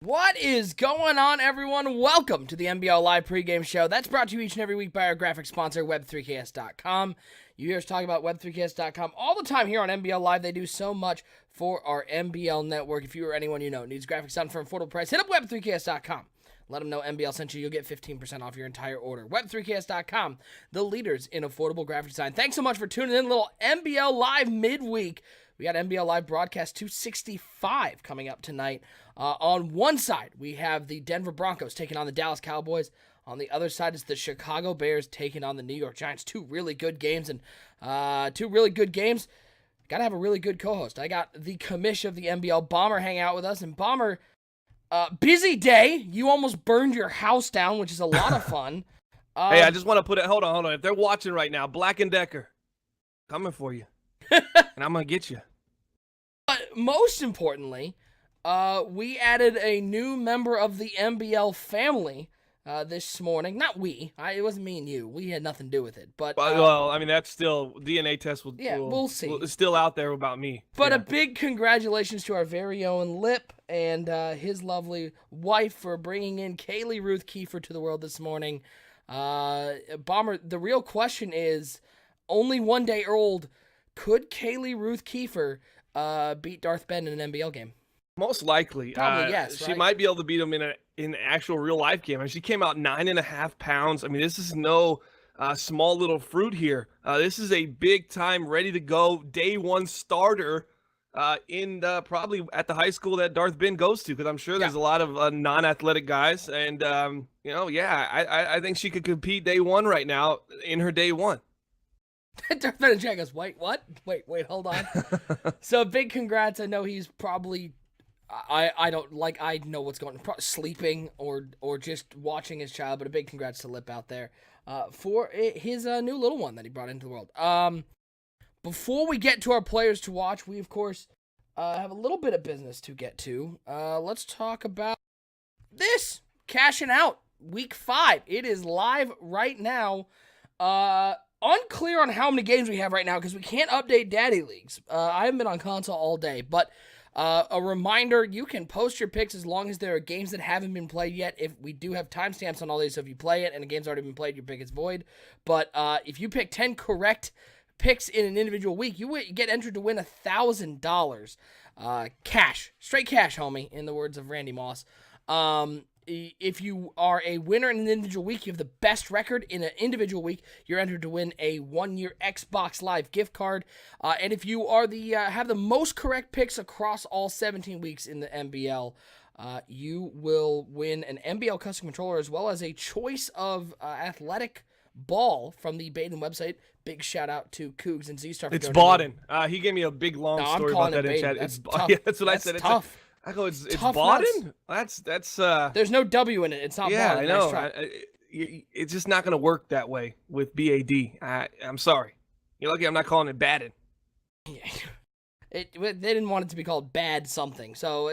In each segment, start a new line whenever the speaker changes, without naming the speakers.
What is going on, everyone? Welcome to the NBL Live pregame show. That's brought to you each and every week by our graphic sponsor, Web3KS.com. You hear us talk about Web3KS.com all the time here on NBL Live. They do so much for our NBL network. If you or anyone you know needs graphics done for an affordable price, hit up Web3KS.com. Let them know NBL sent you. You'll get 15% off your entire order. Web3KS.com, the leaders in affordable graphic design. Thanks so much for tuning in. A little NBL Live midweek. We got NBL Live Broadcast 265 coming up tonight. On one side, we have the Denver Broncos taking on the Dallas Cowboys. On the other side is the Chicago Bears taking on the New York Giants. Two really good games. Got to have a really good co-host. I got the commish of the NBL, Bomber, hang out with us. And Bomber, busy day. You almost burned your house down, which is a lot of fun.
Hey, I just want to put it, hold on. If they're watching right now, Black & Decker, coming for you. And I'm going to get you.
But most importantly, we added a new member of the NBL family this morning. Not we. It wasn't me and you. We had nothing to do with it. But
well, I mean, that's still, DNA test
we'll see.
It's still out there about me.
But a big congratulations to our very own Lip and his lovely wife for bringing in Kaylee Ruth Kiefer to the world this morning. Bomber, the real question is, only 1 day old, could Kaylee Ruth Kiefer beat Darth Ben in an NBL game?
Most likely.
Probably yes,
She
right?
might be able to beat him in an actual real life game. I mean, she came out 9.5 pounds. I mean, this is no small little fruit here. This is a big time, ready to go, day one starter probably at the high school that Darth Ben goes to, because I'm sure there's a lot of non-athletic guys, and I think she could compete day one right now in her day one.
Darth Ben and Jack goes, wait, what? Wait, hold on. So big congrats. I know he's probably, I know what's going on, sleeping or just watching his child, but a big congrats to Lip out there for his new little one that he brought into the world. Before we get to our players to watch, we, of course, have a little bit of business to get to. Let's talk about this. Cashing out. Week 5. It is live right now. Unclear on how many games we have right now because we can't update Daddy Leagues. I haven't been on console all day, but a reminder, you can post your picks as long as there are games that haven't been played yet. If we do have timestamps on all these, so if you play it and the game's already been played, your pick is void. But if you pick 10 correct picks in an individual week, you get entered to win $1,000 cash, straight cash, homie, in the words of Randy Moss. If you are a winner in an individual week, you have the best record in an individual week, you're entered to win a 1-year Xbox Live gift card. And if you are have the most correct picks across all 17 weeks in the NBL, you will win an NBL custom controller as well as a choice of athletic ball from the Baden website. Big shout out to Cougs and Z-Star.
It's Baden. He gave me a big long story about that in chat.
That's
tough. Yeah, that's what
that's
I said.
Tough.
I go, it's
Tough
Baden? That's
There's no W in it. It's not
yeah,
Baden.
I know.
Nice
It's just not going to work that way with BAD. I'm sorry. You're lucky I'm not calling it Baden.
Yeah. They didn't want it to be called Bad something. So,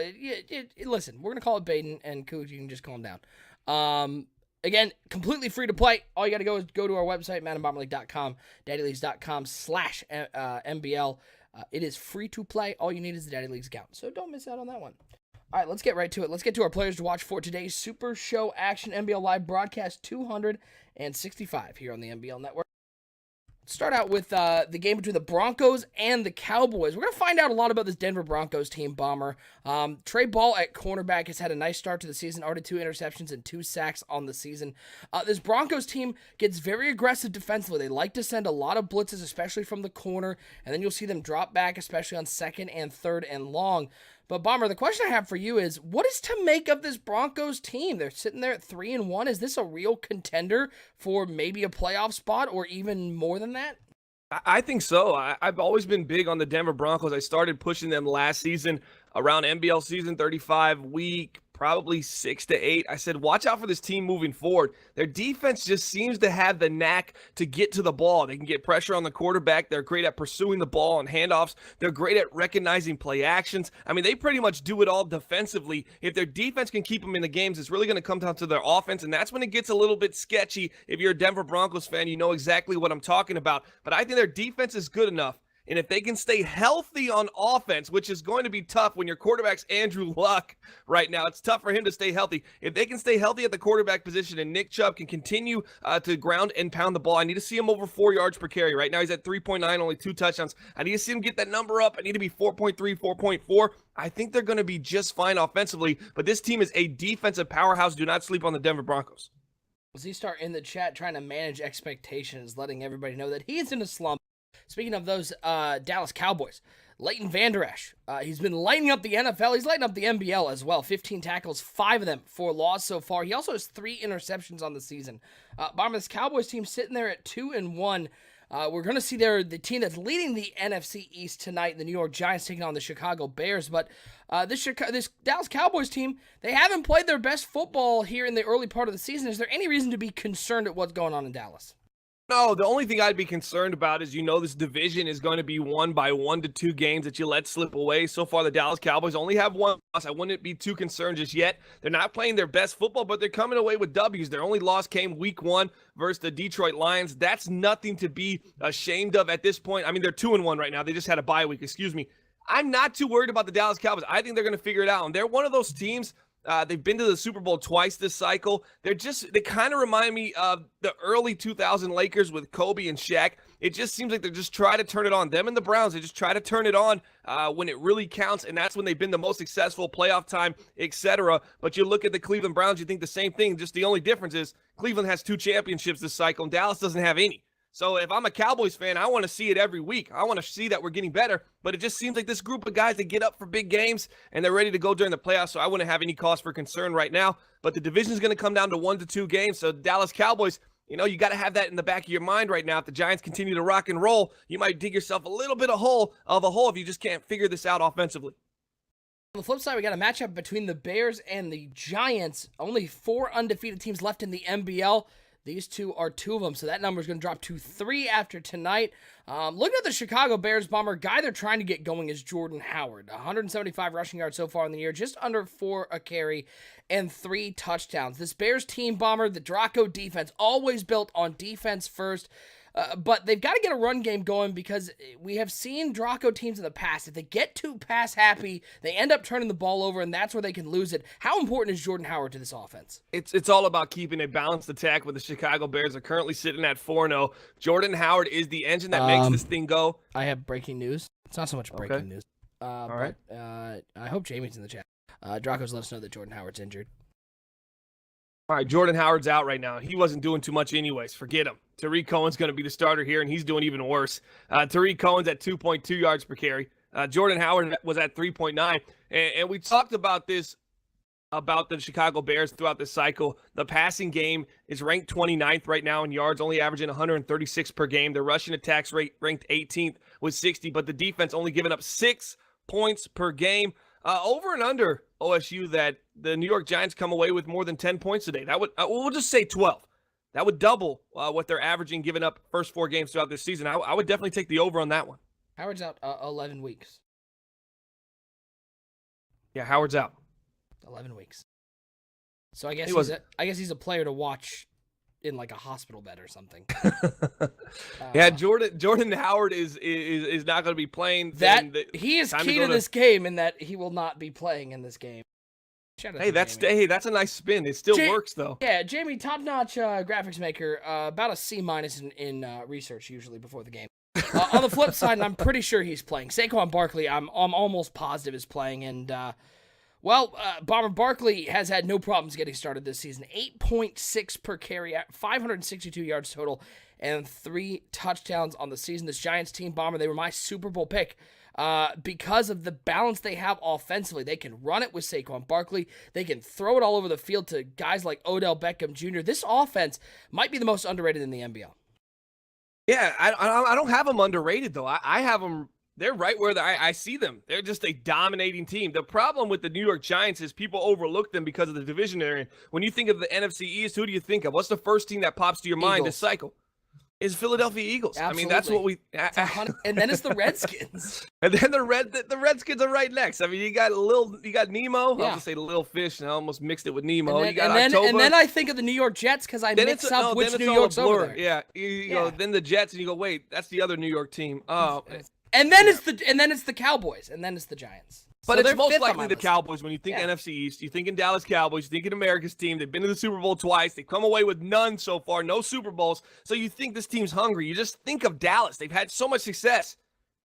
listen, we're going to call it Baden, and Cougs, you can just calm down. Again, completely free to play. All you got to go is go to our website, MaddenBomberLeague.com, DaddyLeagues.com/MBL. It is free to play. All you need is the Daddy Leagues account. So don't miss out on that one. All right, let's get right to it. Let's get to our players to watch for today's Super Show Action NBL Live broadcast 265 here on the NBL Network. Start out with the game between the Broncos and the Cowboys. We're going to find out a lot about this Denver Broncos team, Bomber. Trey Ball at cornerback has had a nice start to the season, already 2 interceptions and 2 sacks on the season. This Broncos team gets very aggressive defensively. They like to send a lot of blitzes, especially from the corner, and then you'll see them drop back, especially on 2nd and 3rd and long. But Bomber, the question I have for you is, what is to make of this Broncos team? They're sitting there at 3-1. Is this a real contender for maybe a playoff spot or even more than that?
I think so. I've always been big on the Denver Broncos. I started pushing them last season around NBL season 35 week, probably 6 to 8. I said, watch out for this team moving forward. Their defense just seems to have the knack to get to the ball. They can get pressure on the quarterback. They're great at pursuing the ball on handoffs. They're great at recognizing play actions. I mean, they pretty much do it all defensively. If their defense can keep them in the games, it's really going to come down to their offense, and that's when it gets a little bit sketchy. If you're a Denver Broncos fan, you know exactly what I'm talking about. But I think their defense is good enough. And if they can stay healthy on offense, which is going to be tough when your quarterback's Andrew Luck right now, it's tough for him to stay healthy. If they can stay healthy at the quarterback position and Nick Chubb can continue to ground and pound the ball, I need to see him over 4 yards per carry. Right now he's at 3.9, only 2 touchdowns. I need to see him get that number up. I need to be 4.3, 4.4. I think they're going to be just fine offensively, but this team is a defensive powerhouse. Do not sleep on the Denver Broncos.
Z-Star in the chat trying to manage expectations, letting everybody know that he is in a slump. Speaking of those Dallas Cowboys, Leighton Vander Esch, he's been lighting up the NFL. He's lighting up the NBL as well. 15 tackles, 5 of them for loss so far. He also has 3 interceptions on the season. Bomber, this Cowboys team sitting there at 2-1. We're going to see the team that's leading the NFC East tonight, the New York Giants, taking on the Chicago Bears. But this Dallas Cowboys team, they haven't played their best football here in the early part of the season. Is there any reason to be concerned at what's going on in Dallas?
No, the only thing I'd be concerned about is, this division is going to be won by 1 to 2 games that you let slip away. So far, the Dallas Cowboys only have 1 loss. I wouldn't be too concerned just yet. They're not playing their best football, but they're coming away with W's. Their only loss came week 1 versus the Detroit Lions. That's nothing to be ashamed of at this point. I mean, they're 2-1 right now. They just had a bye week, excuse me. I'm not too worried about the Dallas Cowboys. I think they're going to figure it out. And they're one of those teams. They've been to the Super Bowl twice this cycle. They kind of remind me of the early 2000 Lakers with Kobe and Shaq. It just seems like they just try to turn it on. Them and the Browns, they just try to turn it on when it really counts, and that's when they've been the most successful, playoff time, etc. But you look at the Cleveland Browns, you think the same thing. Just the only difference is Cleveland has 2 championships this cycle, and Dallas doesn't have any. So if I'm a Cowboys fan, I want to see it every week. I want to see that we're getting better. But it just seems like this group of guys that get up for big games and they're ready to go during the playoffs. So I wouldn't have any cause for concern right now. But the division is going to come down to 1 to 2 games. So Dallas Cowboys, you got to have that in the back of your mind right now. If the Giants continue to rock and roll, you might dig yourself a little bit of a hole if you just can't figure this out offensively.
On the flip side, we got a matchup between the Bears and the Giants. Only 4 undefeated teams left in the NBL. These two are 2 of them, so that number is going to drop to 3 after tonight. Looking at the Chicago Bears, Bomber, guy they're trying to get going is Jordan Howard. 175 rushing yards so far in the year, just under 4 a carry, and 3 touchdowns. This Bears team, Bomber, the Draco defense, always built on defense first. But they've got to get a run game going because we have seen Draco teams in the past. If they get too pass happy, they end up turning the ball over, and that's where they can lose it. How important is Jordan Howard to this offense?
It's all about keeping a balanced attack with the Chicago Bears are currently sitting at 4-0. Jordan Howard is the engine that makes this thing go.
I have breaking news. It's not so much breaking news.
All right.
I hope Jamie's in the chat. Draco's let us know that Jordan Howard's injured.
All right, Jordan Howard's out right now. He wasn't doing too much anyways. Forget him. Tariq Cohen's going to be the starter here, and he's doing even worse. Tariq Cohen's at 2.2 yards per carry. Jordan Howard was at 3.9. And we talked about this, about the Chicago Bears throughout this cycle. The passing game is ranked 29th right now in yards, only averaging 136 per game. The rushing attacks rate ranked 18th with 60, but the defense only giving up 6 points per game. Over and under OSU that the New York Giants come away with more than 10 points today. That would we'll just say 12. That would double what they're averaging, giving up first 4 games throughout this season. I would definitely take the over on that one.
Howard's out 11 weeks.
Yeah, Howard's out.
11 weeks. So I guess he's a player to watch in like a hospital bed or something.
Yeah, Jordan Howard is not going to be playing.
He is key to this game in that he will not be playing in this game.
Hey, that's a nice spin. It still works though.
Yeah, Jamie, top-notch graphics maker, about a C- in research usually before the game. On the flip side, and I'm pretty sure he's playing. Saquon Barkley, I'm almost positive is playing, and Bomber Barkley has had no problems getting started this season. 8.6 per carry, 562 yards total, and 3 touchdowns on the season. This Giants team, Bomber, they were my Super Bowl pick because of the balance they have offensively. They can run it with Saquon Barkley. They can throw it all over the field to guys like Odell Beckham Jr. This offense might be the most underrated in the NBL.
Yeah, I don't have them underrated, though. I have them. They're right where I see them. They're just a dominating team. The problem with the New York Giants is people overlook them because of the division they're in. When you think of the NFC East, who do you think of? What's the first team that pops to your mind this cycle? Is Philadelphia Eagles.
Absolutely.
I mean, that's what we.
And then it's the Redskins.
And then the Redskins are right next. I mean, you got Nemo.
Yeah.
I'll just say Little Fish, and I almost mixed it with Nemo.
And then I think of the New York Jets because I mix up which New York's over there.
Yeah, you go then the Jets, and you go, wait, that's the other New York team. Oh.
And then it's the Cowboys, and then it's the Giants.
But
So
it's
they're
most
fifth on
likely
my
the
list.
Cowboys. When you think NFC East, you think in Dallas Cowboys, you think in America's team. They've been to the Super Bowl twice. They've come away with none so far, no Super Bowls. So you think this team's hungry. You just think of Dallas. They've had so much success.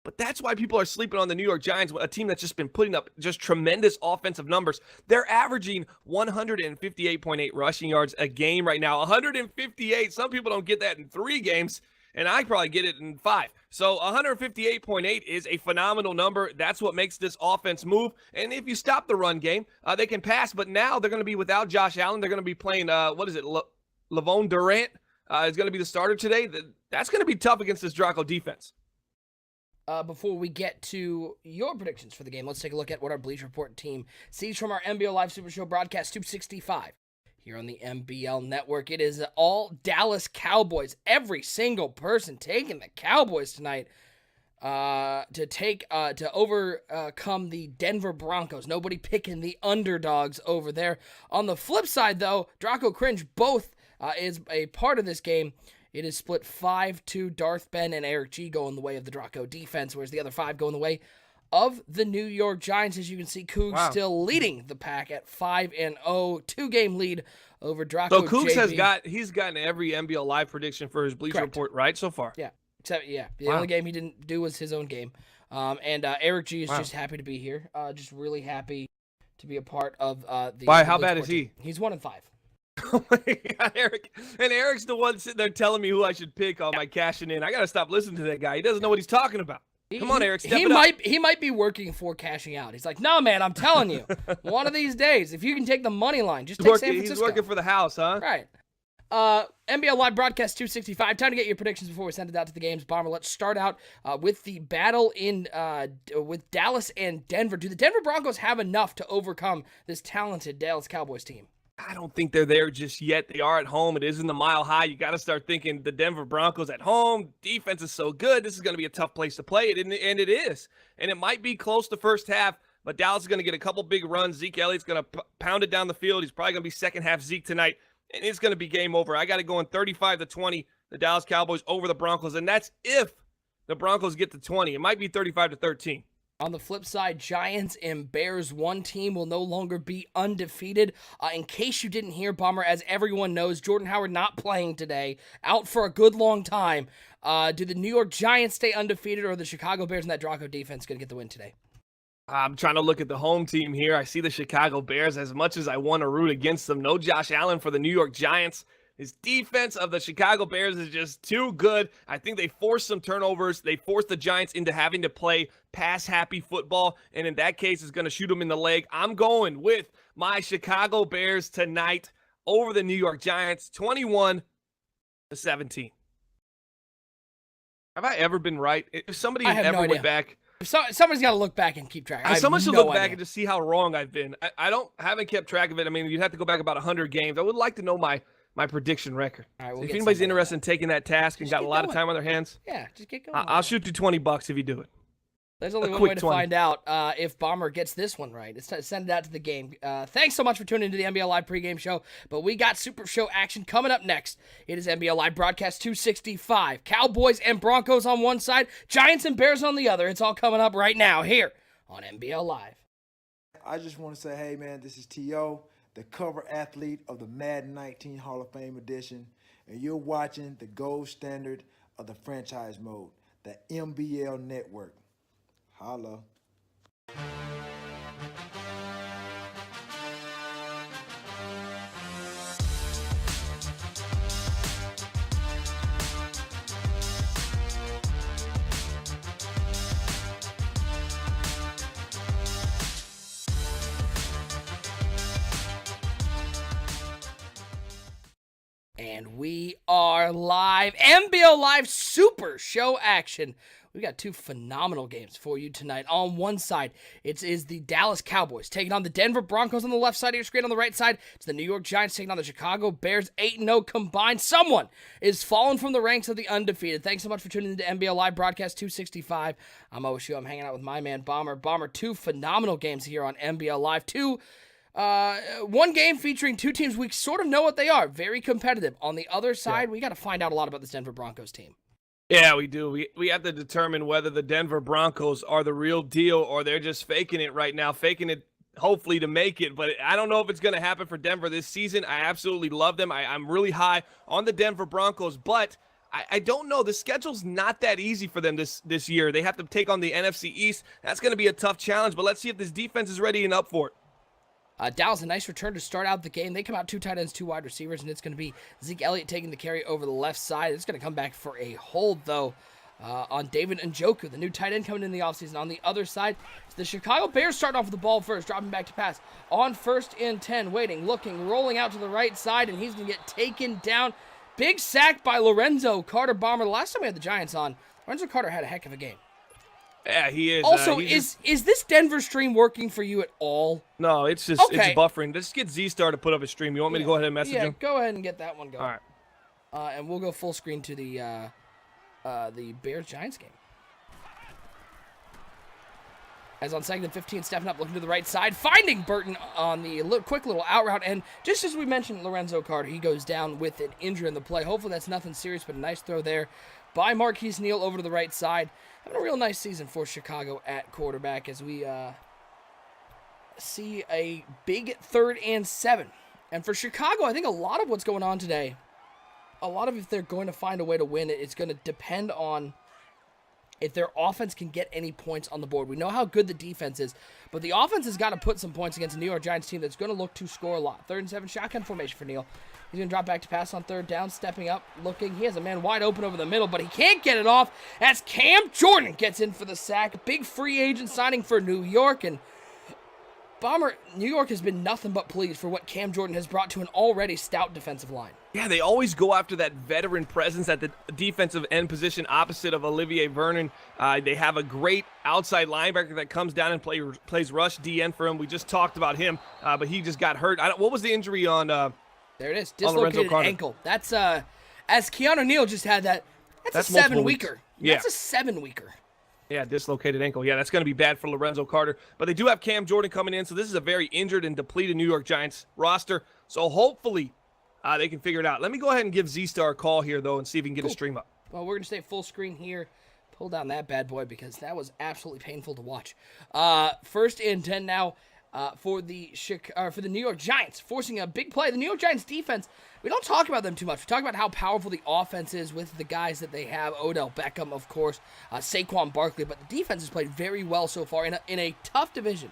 But that's why people are sleeping on the New York Giants, a team that's just been putting up just tremendous offensive numbers. They're averaging 158.8 rushing yards a game right now. 158. Some people don't get that in 3 games. And I probably get it in 5. So 158.8 is a phenomenal number. That's what makes this offense move. And if you stop the run game, they can pass. But now they're going to be without Josh Allen. They're going to be playing, Lavone Durant is going to be the starter today. That's going to be tough against this Draco defense.
Before we get to your predictions for the game, let's take a look at what our Bleacher Report team sees from our NBL Live Super Show broadcast 265. Here on the NBL Network, it is all Dallas Cowboys. Every single person taking the Cowboys tonight to overcome the Denver Broncos. Nobody picking the underdogs over there. On the flip side, though, Draco Cringe both is a part of this game. It is split 5-2. Darth Ben and Eric G go in the way of the Draco defense, whereas the other 5 go in the way of the New York Giants. As you can see, Cougs still leading the pack at 5-0, 2-game lead over Draco.
So Cougs
JB.
he's gotten every NBL Live prediction for his Bleacher Report right so far.
Yeah, except the only game he didn't do was his own game. And Eric G is just happy to be here. Just really happy to be a part of the.
Why? How bad is he?
He's 1-5.
Oh my God, Eric. And Eric's the one sitting there telling me who I should pick on my cashing in. I got to stop listening to that guy. He doesn't know what he's talking about. Come on, Eric, step it up.
He might be working for cashing out. He's like, no, man, I'm telling you, one of these days, if you can take the money line, just take San Francisco.
He's working for the house, huh?
Right. NBL Live Broadcast 265. Time to get your predictions before we send it out to the games. Bomber, let's start out with the battle with Dallas and Denver. Do the Denver Broncos have enough to overcome this talented Dallas Cowboys team?
I don't think they're there just yet. They are at home. It is in the Mile High. You got to start thinking the Denver Broncos at home. Defense is so good. This is going to be a tough place to play. And it is. And it might be close to first half, but Dallas is going to get a couple big runs. Zeke Elliott's going to pound it down the field. He's probably going to be second half Zeke tonight. And it's going to be game over. I got to go in 35-20, the Dallas Cowboys over the Broncos. And that's if the Broncos get to 20. It might be 35-13.
On the flip side, Giants and Bears, one team will no longer be undefeated. In case you didn't hear, Bomber, as everyone knows, Jordan Howard not playing today, out for a good long time. Do the New York Giants stay undefeated, or are the Chicago Bears and that Draco defense going to get the win today?
I'm trying to look at the home team here. I see the Chicago Bears. As much as I want to root against them, no Josh Allen for the New York Giants. His defense of the Chicago Bears is just too good. I think they forced some turnovers. They forced the Giants into having to play pass-happy football, and in that case, it's going to shoot them in the leg. I'm going with my Chicago Bears tonight over the New York Giants, 21-17. Have I ever been right? If somebody ever went back...
Somebody's got to look back and keep track.
Someone should look back and just see how wrong I've been. I haven't kept track of it. I mean, you'd have to go back about 100 games. I would like to know my prediction record.
All right,
so if anybody's interested in taking that task and got a lot of time on their hands,
yeah, just get going.
I'll shoot you $20 if you do it.
There's only one way to find out if Bomber gets this one right. It's to send it out to the game. Thanks so much for tuning into the NBL Live pregame show, but we got Super Show action coming up next. It is NBL Live Broadcast 265. Cowboys and Broncos on one side, Giants and Bears on the other. It's all coming up right now here on NBL Live.
I just want to say, hey, man, this is T.O., the cover athlete of the Madden 19 Hall of Fame edition, and you're watching the gold standard of the franchise mode, the MBL Network. Holla.
And we are live. NBL Live Super Show action. We got two phenomenal games for you tonight. On one side, it is the Dallas Cowboys taking on the Denver Broncos on the left side of your screen. On the right side, it's the New York Giants taking on the Chicago Bears, 8-0 combined. Someone is falling from the ranks of the undefeated. Thanks so much for tuning into NBL Live Broadcast 265. I'm OSU. I'm hanging out with my man, Bomber. Bomber, two phenomenal games here on NBL Live. One game featuring two teams we sort of know what they are. Very competitive. On the other side, we got to find out a lot about this Denver Broncos team.
Yeah, we do. We have to determine whether the Denver Broncos are the real deal or they're just faking it right now, faking it hopefully to make it. But I don't know if it's going to happen for Denver this season. I absolutely love them. I'm really high on the Denver Broncos, but I don't know. The schedule's not that easy for them this year. They have to take on the NFC East. That's going to be a tough challenge, but let's see if this defense is ready and up for it.
Dallas, a nice return to start out the game. They come out two tight ends, two wide receivers, and it's going to be Zeke Elliott taking the carry over the left side. It's going to come back for a hold, though, on David Njoku, the new tight end coming in the offseason. On the other side, it's the Chicago Bears starting off with the ball first, dropping back to pass. On 1st and 10, waiting, looking, rolling out to the right side, and he's going to get taken down. Big sack by Lorenzo Carter. Bomber, the last time we had the Giants on, Lorenzo Carter had a heck of a game.
Yeah, he is.
Also, is this Denver stream working for you at all?
No, it's just it's buffering. Let's get Z-Star to put up a stream. You want me to go ahead and message him?
Yeah, go ahead and get that one going.
All
right. And we'll go full screen to the Bears-Giants game. As on 2nd and 15, stepping up, looking to the right side, finding Burton on the quick little out route. And just as we mentioned, Lorenzo Carter, he goes down with an injury in the play. Hopefully that's nothing serious, but a nice throw there by Marquise Neal over to the right side. Having a real nice season for Chicago at quarterback as we see a big 3rd and 7. And for Chicago, I think a lot of what's going on today, a lot of if they're going to find a way to win it, it's going to depend on if their offense can get any points on the board. We know how good the defense is, but the offense has got to put some points against a New York Giants team that's going to look to score a lot. 3rd and 7, shotgun formation for Neal. He's going to drop back to pass on 3rd down, stepping up, looking. He has a man wide open over the middle, but he can't get it off as Cam Jordan gets in for the sack. Big free agent signing for New York, and Bomber, New York has been nothing but pleased for what Cam Jordan has brought to an already stout defensive line.
Yeah, they always go after that veteran presence at the defensive end position opposite of Olivier Vernon. They have a great outside linebacker that comes down and plays rush DN for him. We just talked about him, but he just got hurt. What was the injury on
there it is, dislocated ankle. That's, as Keanu Neal just had that, that's a 7-weeker.
Yeah.
That's a 7-weeker.
Yeah, dislocated ankle. Yeah, that's going to be bad for Lorenzo Carter. But they do have Cam Jordan coming in, so this is a very injured and depleted New York Giants roster. So hopefully they can figure it out. Let me go ahead and give Z-Star a call here, though, and see if we can get a stream up.
Well, we're going to stay full screen here. Pull down that bad boy because that was absolutely painful to watch. 1st and 10 now for the New York Giants, forcing a big play. The New York Giants defense, we don't talk about them too much. We talk about how powerful the offense is with the guys that they have. Odell Beckham, of course, Saquon Barkley, but the defense has played very well so far in a tough division.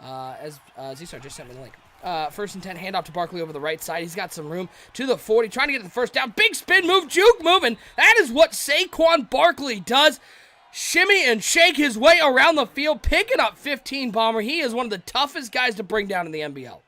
As Z-Star just sent me the link. 1st and 10, handoff to Barkley over the right side. He's got some room to the 40, trying to get the 1st down. Big spin move, juke moving. That is what Saquon Barkley does. Shimmy and shake his way around the field, picking up 15, Bomber. He is one of the toughest guys to bring down in the NBL.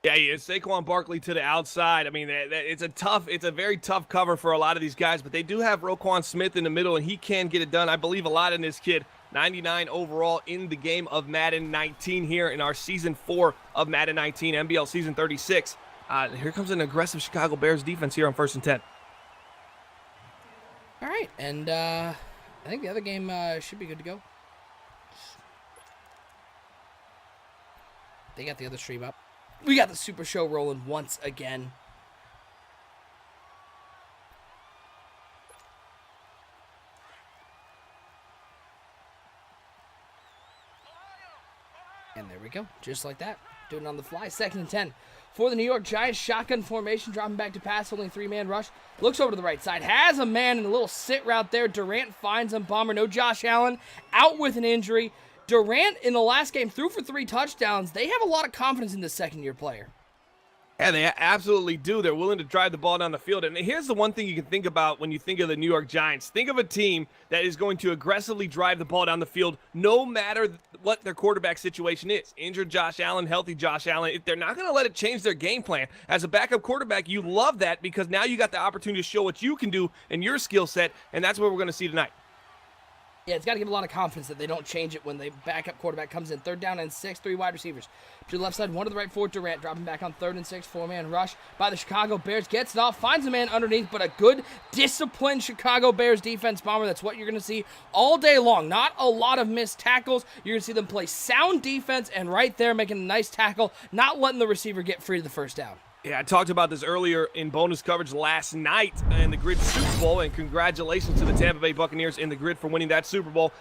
Yeah, it's Saquon Barkley to the outside. I mean, it's a very tough cover for a lot of these guys, but they do have Roquan Smith in the middle, and he can get it done. I believe a lot in this kid. 99 overall in the game of Madden 19 here in our Season 4 of Madden 19, NBL Season 36. Here comes an aggressive Chicago Bears defense here on 1st and 10.
All right, and I think the other game should be good to go. They got the other stream up. We got the Super Show rolling once again. And there we go, just like that. Doing it on the fly. 2nd and 10 for the New York Giants. Shotgun formation, dropping back to pass, only 3-man rush. Looks over to the right side, has a man in a little sit route there. Durant finds him. Bomber, no Josh Allen, out with an injury. Durant in the last game threw for 3 touchdowns. They have a lot of confidence in this second-year player.
Yeah, they absolutely do. They're willing to drive the ball down the field. And here's the one thing you can think about when you think of the New York Giants. Think of a team that is going to aggressively drive the ball down the field no matter what their quarterback situation is. Injured Josh Allen, healthy Josh Allen. If they're not going to let it change their game plan. As a backup quarterback, you love that because now you got the opportunity to show what you can do in your skill set, and that's what we're going to see tonight.
Yeah, it's got to give a lot of confidence that they don't change it when the backup quarterback comes in. 3rd down and 6, 3 wide receivers. To the left side, 1 to the right for Durant. Dropping back on 3rd and 6, 4-man rush by the Chicago Bears. Gets it off, finds a man underneath, but a good, disciplined Chicago Bears defense, Bomber. That's what you're going to see all day long. Not a lot of missed tackles. You're going to see them play sound defense and right there making a nice tackle, not letting the receiver get free to the 1st down.
Yeah, I talked about this earlier in bonus coverage last night in the Grid Super Bowl, and congratulations to the Tampa Bay Buccaneers in the Grid for winning that Super Bowl.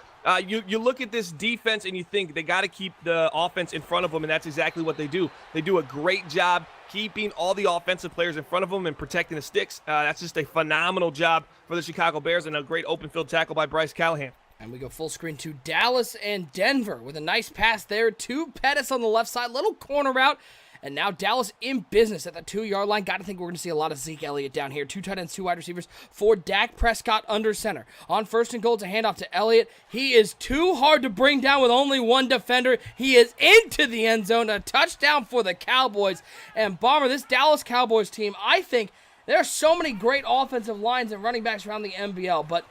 You look at this defense and you think they got to keep the offense in front of them, and that's exactly what they do. They do a great job keeping all the offensive players in front of them and protecting the sticks. That's just a phenomenal job for the Chicago Bears, and a great open field tackle by Bryce Callahan.
And we go full screen to Dallas and Denver with a nice pass there to Pettis on the left side. Little corner route. And now Dallas in business at the 2-yard line. Got to think we're going to see a lot of Zeke Elliott down here. 2 tight ends, 2 wide receivers for Dak Prescott under center. On 1st and goal, it's a handoff to Elliott. He is too hard to bring down with only 1 defender. He is into the end zone. A touchdown for the Cowboys. And Bomber, this Dallas Cowboys team, I think there are so many great offensive lines and running backs around the NBL, but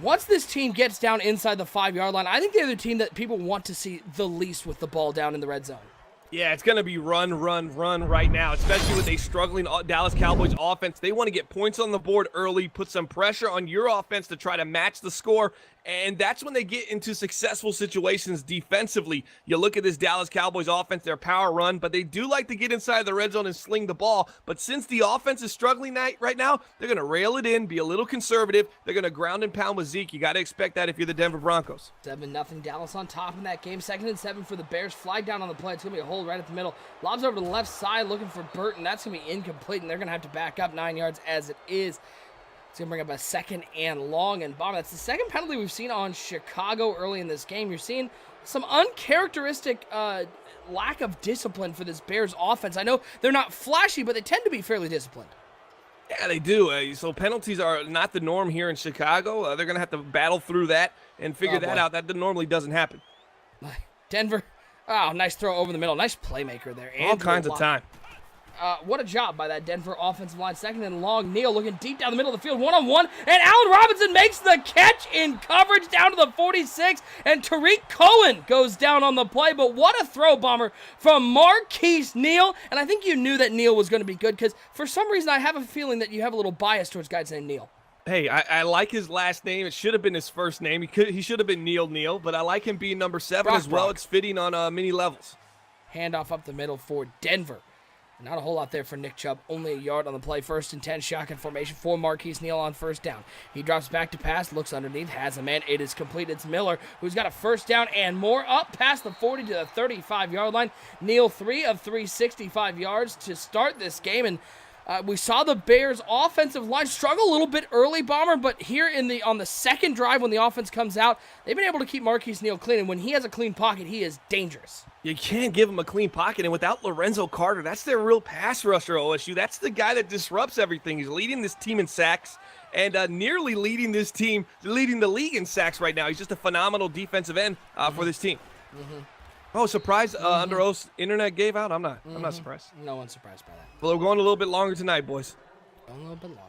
once this team gets down inside the 5-yard line, I think they're the team that people want to see the least with the ball down in the red zone.
Yeah, it's going to be run right now, especially with a struggling Dallas Cowboys offense. They want to get points on the board early, put some pressure on your offense to try to match the score, and that's when they get into successful situations defensively. You look at this Dallas Cowboys offense, their power run, but they do like to get inside the red zone and sling the ball. But since the offense is struggling right now, they're going to rail it in, be a little conservative. They're going to ground and pound with Zeke. You got to expect that if you're the Denver Broncos.
7-0 Dallas on top in that game. 2nd and 7 for the Bears. Flag down on the play. It's going to be a hold right at the middle. Lobs over to the left side looking for Burton. That's going to be incomplete, and they're going to have to back up 9 yards as it is. It's going to bring up a 2nd and long. And Bomber, that's the second penalty we've seen on Chicago early in this game. You're seeing some uncharacteristic lack of discipline for this Bears offense. I know they're not flashy, but they tend to be fairly disciplined.
Yeah, they do. So penalties are not the norm here in Chicago. They're going to have to battle through that and figure that out. That normally doesn't happen.
Denver, nice throw over the middle. Nice playmaker there.
All kinds of time.
What a job by that Denver offensive line. 2nd and long. Neal looking deep down the middle of the field. 1-on-1. And Allen Robinson makes the catch in coverage down to the 46. And Tariq Cohen goes down on the play. But what a throw, Bomber, from Marquise Neal. And I think you knew that Neal was going to be good because for some reason I have a feeling that you have a little bias towards guys named Neal.
Hey, I like his last name. It should have been his first name. He should have been Neal, but I like him being number 7 as well. It's fitting on many levels.
Handoff up the middle for Denver. Not a whole lot there for Nick Chubb. Only a yard on the play. 1st and 10, shotgun formation for Marquise Neal on 1st down. He drops back to pass, looks underneath, has a man. It is complete. It's Miller, who's got a 1st down and more up past the 40 to the 35-yard line. Neal, 3 of 365 yards to start this game. And we saw the Bears' offensive line struggle a little bit early, Bomber, but here on the second drive when the offense comes out, they've been able to keep Marquise Neal clean. And when he has a clean pocket, he is dangerous.
You can't give him a clean pocket, and without Lorenzo Carter, that's their real pass rusher, OSU. That's the guy that disrupts everything. He's leading this team in sacks and nearly leading the league in sacks right now. He's just a phenomenal defensive end for this team. Oh, surprise! Under Oath's internet gave out. I'm not surprised.
No one's surprised by that.
Well, we're going a little bit longer tonight, boys.
A little bit longer.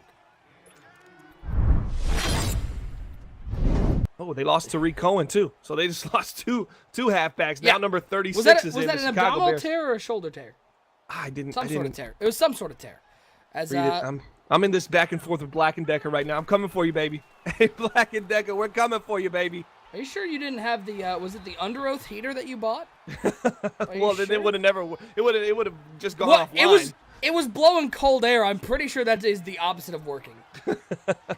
Oh, they lost Tariq Cohen too. So they just lost two halfbacks.
Yeah.
Now number 36
was that
is in
an
the Chicago
abdominal
Bears.
tear or a shoulder tear?
I didn't.
Sort of tear. It was some sort of tear.
I'm in this back and forth with Black and Decker right now. I'm coming for you, baby. Hey, Black and Decker, we're coming for you, baby.
Are you sure you didn't have the? Was it the Under Oath heater that you bought?
Well, then it would have never. It would have just gone offline.
It was blowing cold air. I'm pretty sure that is the opposite of working.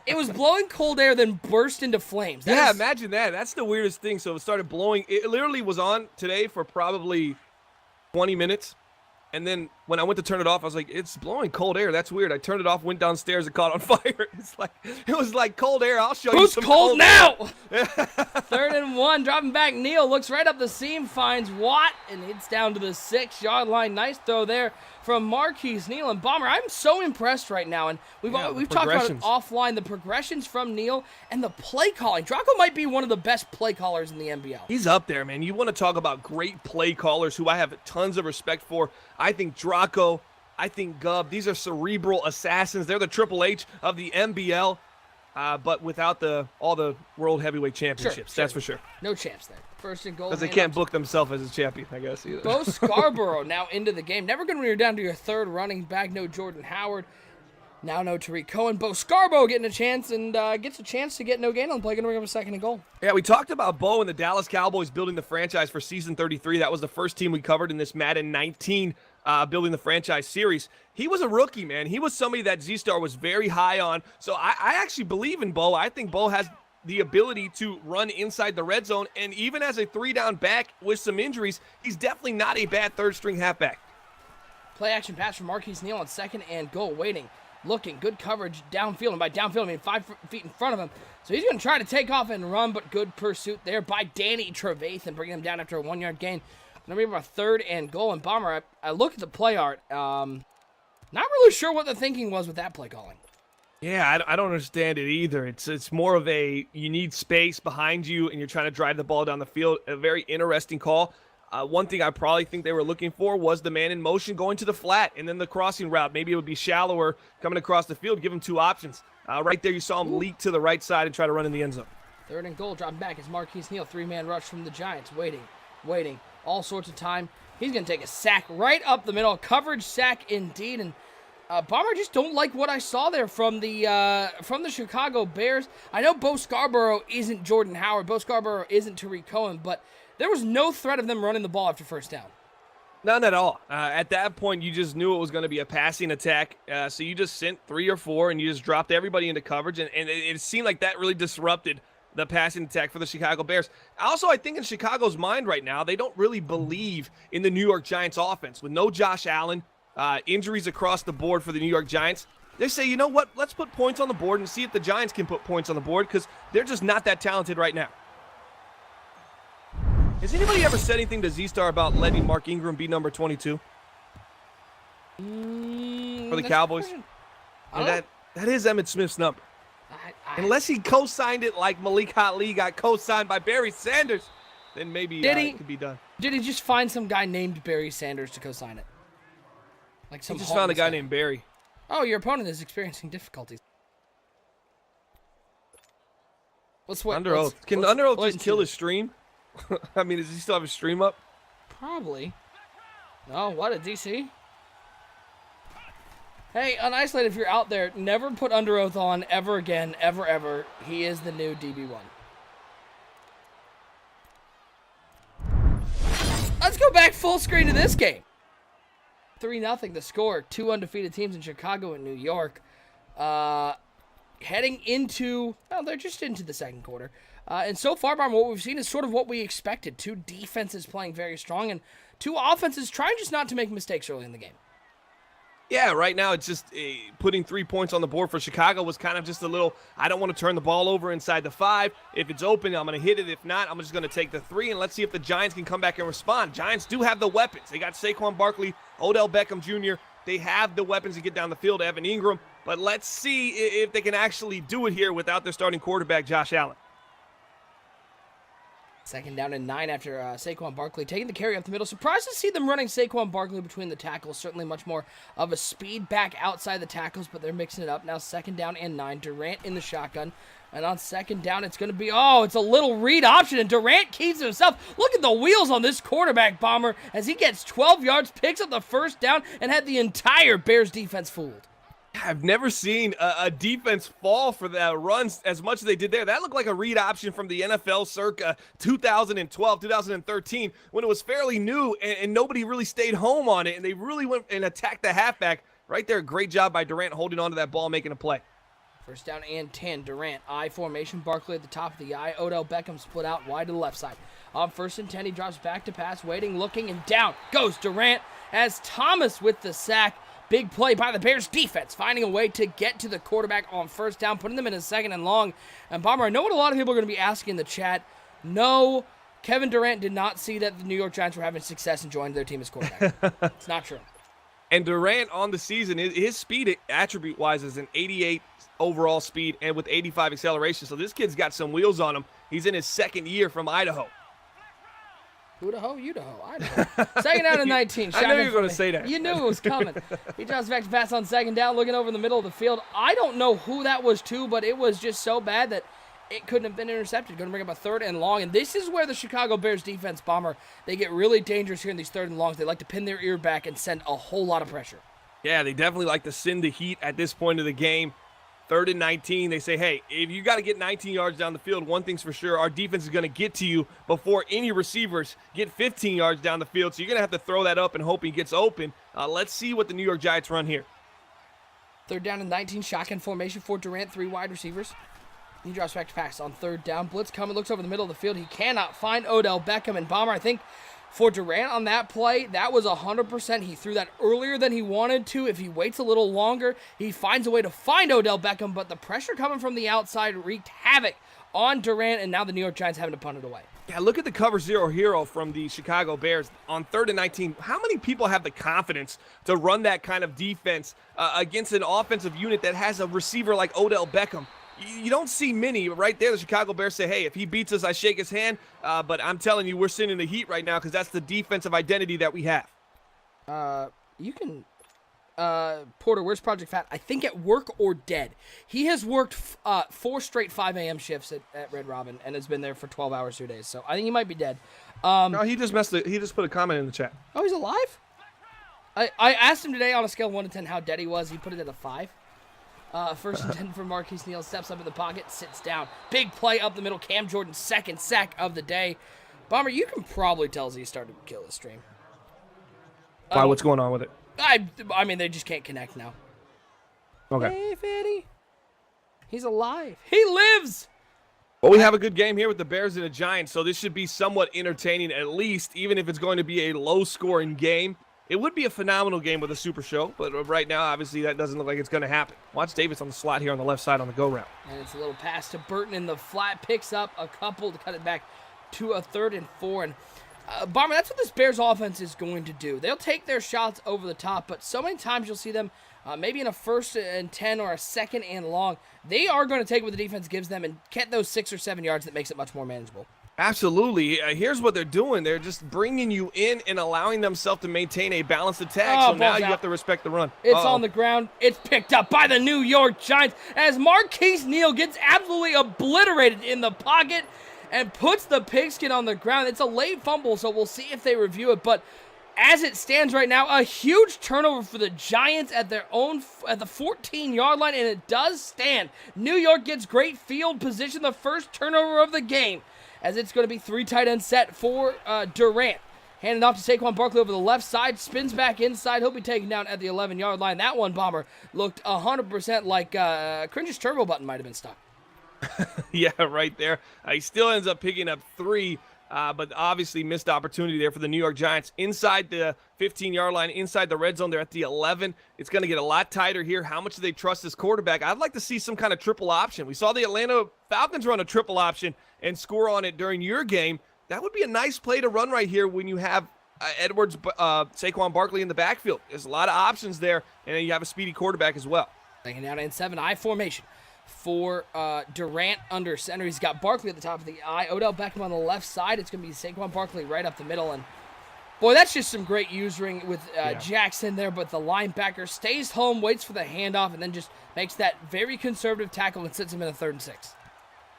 It was blowing cold air, then burst into flames.
Imagine that. That's the weirdest thing. So it started blowing. It literally was on today for probably 20 minutes. And then when I went to turn it off, I was like, it's blowing cold air. That's weird. I turned it off, went downstairs, and caught on fire. It was like cold air. I'll show you some
cold now. 3rd and 1, dropping back. Neal looks right up the seam, finds Watt, and it's down to the 6-yard line. Nice throw there from Marquise Neal. And Bomber, I'm so impressed right now. And we've talked about it offline, the progressions from Neal and the play calling. Draco might be one of the best play callers in the NBL.
He's up there, man. You want to talk about great play callers who I have tons of respect for. I think Draco, I think Gubb. These are cerebral assassins. They're the Triple H of the NBL, but without all the World Heavyweight Championships. Sure. That's for sure.
No champs there. 1st and goal.
Because they can't book themselves as a champion, I guess, either.
Bo Scarborough now into the game. Never good when you're down to your 3rd running back. No Jordan Howard. Now no Tariq Cohen. Bo Scarborough getting a chance and gets a chance to get no gain on the play. Going to bring up a 2nd and goal.
Yeah, we talked about Bo and the Dallas Cowboys building the franchise for season 33. That was the first team we covered in this Madden 19 building the franchise series. He was a rookie, man. He was somebody that Z-Star was very high on. So I actually believe in Bo. I think Bo has the ability to run inside the red zone. And even as a 3-down back with some injuries, he's definitely not a bad 3rd-string halfback.
Play action pass from Marquise Neal on 2nd and goal. Waiting. Looking. Good coverage downfield. And by downfield, I mean 5 feet in front of him. So he's going to try to take off and run, but good pursuit there by Danny Trevathan, bringing him down after a 1-yard gain. Going to bring up a 3rd and goal. And Bomber, I look at the play art. Not really sure what the thinking was with that play calling.
Yeah, I don't understand it either. It's more of you need space behind you, and you're trying to drive the ball down the field. A very interesting call. One thing I probably think they were looking for was the man in motion going to the flat, and then the crossing route. Maybe it would be shallower coming across the field. Give him 2 options. Right there, you saw him leak to the right side and try to run in the end zone.
3rd and goal, dropping back is Marquise Neal. 3-man rush from the Giants. Waiting. All sorts of time. He's going to take a sack right up the middle. Coverage sack indeed, and Bomber, just don't like what I saw there from the Chicago Bears. I know Bo Scarborough isn't Jordan Howard. Bo Scarborough isn't Tariq Cohen, but there was no threat of them running the ball after 1st down.
None at all. At that point, you just knew it was going to be a passing attack. So you just sent 3 or 4, and you just dropped everybody into coverage. And it seemed like that really disrupted the passing attack for the Chicago Bears. Also, I think in Chicago's mind right now, they don't really believe in the New York Giants offense. With no Josh Allen, injuries across the board for the New York Giants, They say, you know what? Let's put points on the board and see if the Giants can put points on the board because they're just not that talented right now. Has anybody ever said anything to Z-Star about letting Mark Ingram be number 22 for the Cowboys? That is Emmitt Smith's number. Unless he co-signed it like Malik Ali got co-signed by Barry Sanders, then maybe it could be done.
Did he just find some guy named Barry Sanders to co-sign it? Like
He just found a guy named Barry.
Oh, your opponent is experiencing difficulties. Let's wait.
Under Oath. Can Under Oath just kill his stream? I mean, does he still have his stream up?
Probably. No, what a DC. Hey, Unisolated, if you're out there, never put Under Oath on ever again, ever. He is the new DB1. Let's go back full screen to this game. 3-0 the score. 2 undefeated teams in Chicago and New York. Heading into, well, they're just into the second quarter. And so far, Bomber, what we've seen is sort of what we expected. 2 defenses playing very strong and 2 offenses trying just not to make mistakes early in the game.
Yeah, right now it's just putting 3 points on the board for Chicago was kind of just a little, I don't want to turn the ball over inside the 5. If it's open, I'm going to hit it. If not, I'm just going to take the 3, and let's see if the Giants can come back and respond. Giants do have the weapons. They got Saquon Barkley, Odell Beckham Jr. They have the weapons to get down the field, Evan Ingram. But let's see if they can actually do it here without their starting quarterback, Josh Allen.
2nd down and 9 after Saquon Barkley taking the carry up the middle. Surprised to see them running Saquon Barkley between the tackles. Certainly much more of a speed back outside the tackles, but they're mixing it up. Now 2nd down and 9. Durant in the shotgun. And on 2nd down, it's going to be, it's a little read option, and Durant keeps it himself. Look at the wheels on this quarterback, Bomber, as he gets 12 yards, picks up the 1st down, and had the entire Bears defense fooled.
I've never seen a defense fall for the runs as much as they did there. That looked like a read option from the NFL circa 2012, 2013, when it was fairly new and nobody really stayed home on it, and they really went and attacked the halfback. Right there, great job by Durant holding onto that ball, making a play.
1st down and 10. Durant, I formation. Barkley at the top of the I. Odell Beckham split out wide to the left side. On 1st and 10, he drops back to pass, waiting, looking, and down goes Durant as Thomas with the sack. Big play by the Bears defense, finding a way to get to the quarterback on 1st down, putting them in a 2nd and long. And Bomber, I know what a lot of people are going to be asking in the chat. No, Kevin Durant did not see that the New York Giants were having success and joined their team as quarterback. It's not true.
And Durant on the season, his speed attribute-wise is an 88 overall speed and with 85 acceleration. So this kid's got some wheels on him. He's in his 2nd year from Idaho.
Idaho, Idaho. 2nd down and 19.
I knew you were going to say that.
You knew it was coming. He drops back to pass on 2nd down, looking over in the middle of the field. I don't know who that was to, but it was just so bad that it couldn't have been intercepted. Going to bring up a 3rd and long. And this is where the Chicago Bears defense, Bomber, they get really dangerous here in these 3rd and longs. They like to pin their ear back and send a whole lot of pressure. Yeah,
they definitely like to send the heat at this point of the game. 3rd and 19, they say, hey, if you got to get 19 yards down the field, one thing's for sure, our defense is going to get to you before any receivers get 15 yards down the field. So you're going to have to throw that up and hope he gets open. Let's see what the New York Giants run here.
3rd down and 19, shotgun formation for Durant, 3 wide receivers. He drops back to pass on 3rd down. Blitz coming, looks over the middle of the field. He cannot find Odell Beckham. And Bomber, I think for Durant on that play, that was 100%. He threw that earlier than he wanted to. If he waits a little longer, he finds a way to find Odell Beckham, but the pressure coming from the outside wreaked havoc on Durant, and now the New York Giants having to punt it away.
Yeah, look at the cover 0 hero from the Chicago Bears on 3rd and 19. How many people have the confidence to run that kind of defense against an offensive unit that has a receiver like Odell Beckham? You don't see many. Right there, the Chicago Bears say, hey, if he beats us, I shake his hand. But I'm telling you, we're sending the heat right now because that's the defensive identity that we have.
You can, Porter, where's Project Fat? I think at work or dead. He has worked 4 straight 5 a.m. shifts at Red Robin and has been there for 12 hours 2 days. So I think he might be dead.
No, he just put a comment in the chat.
Oh, he's alive? I asked him today on a scale of 1 to 10 how dead he was. He put it at a 5. 1st and 10 for Marquise Neal. Steps up in the pocket, sits down. Big play up the middle. Cam Jordan, 2nd sack of the day. Bomber, you can probably tell Z started to kill the stream.
Why? What's going on with it?
I mean, they just can't connect now.
Okay.
Hey, Fatty. He's alive. He lives!
Well, we have a good game here with the Bears and the Giants, so this should be somewhat entertaining at least, even if it's going to be a low-scoring game. It would be a phenomenal game with a super show, but right now, obviously, that doesn't look like it's going to happen. Watch Davis on the slot here on the left side on the go route.
And it's a little pass to Burton in the flat, picks up a couple to cut it back to a 3rd and 4. And Bomber, that's what this Bears offense is going to do. They'll take their shots over the top, but so many times you'll see them maybe in a 1st and 10 or a 2nd and long. They are going to take what the defense gives them and get those 6 or 7 yards that makes it much more manageable.
Absolutely. Here's what they're doing. They're just bringing you in and allowing themselves to maintain a balanced attack. So now you have to respect the run.
It's on the ground. It's picked up by the New York Giants as Marquise Neal gets absolutely obliterated in the pocket and puts the pigskin on the ground. It's a late fumble, so we'll see if they review it. But as it stands right now, a huge turnover for the Giants at the 14-yard line, and it does stand. New York gets great field position, the first turnover of the game, as it's going to be 3 tight end set for Durant. Handed off to Saquon Barkley over the left side, spins back inside. He'll be taken down at the 11-yard line. That one, Bomber, looked 100% like Cringe's turbo button might have been stuck.
Yeah, right there. He still ends up picking up 3, but obviously missed opportunity there for the New York Giants. Inside the 15-yard line, inside the red zone, they're at the 11. It's going to get a lot tighter here. How much do they trust this quarterback? I'd like to see some kind of triple option. We saw the Atlanta Falcons run a triple option and score on it during your game. That would be a nice play to run right here when you have Edwards, Saquon Barkley in the backfield. There's a lot of options there, and then you have a speedy quarterback as well.
Taking down in 7-eye formation for Durant under center. He's got Barkley at the top of the eye. Odell Beckham on the left side. It's going to be Saquon Barkley right up the middle. And, boy, that's just some great using with Jackson there. But the linebacker stays home, waits for the handoff, and then just makes that very conservative tackle and sits him in a 3rd and 6.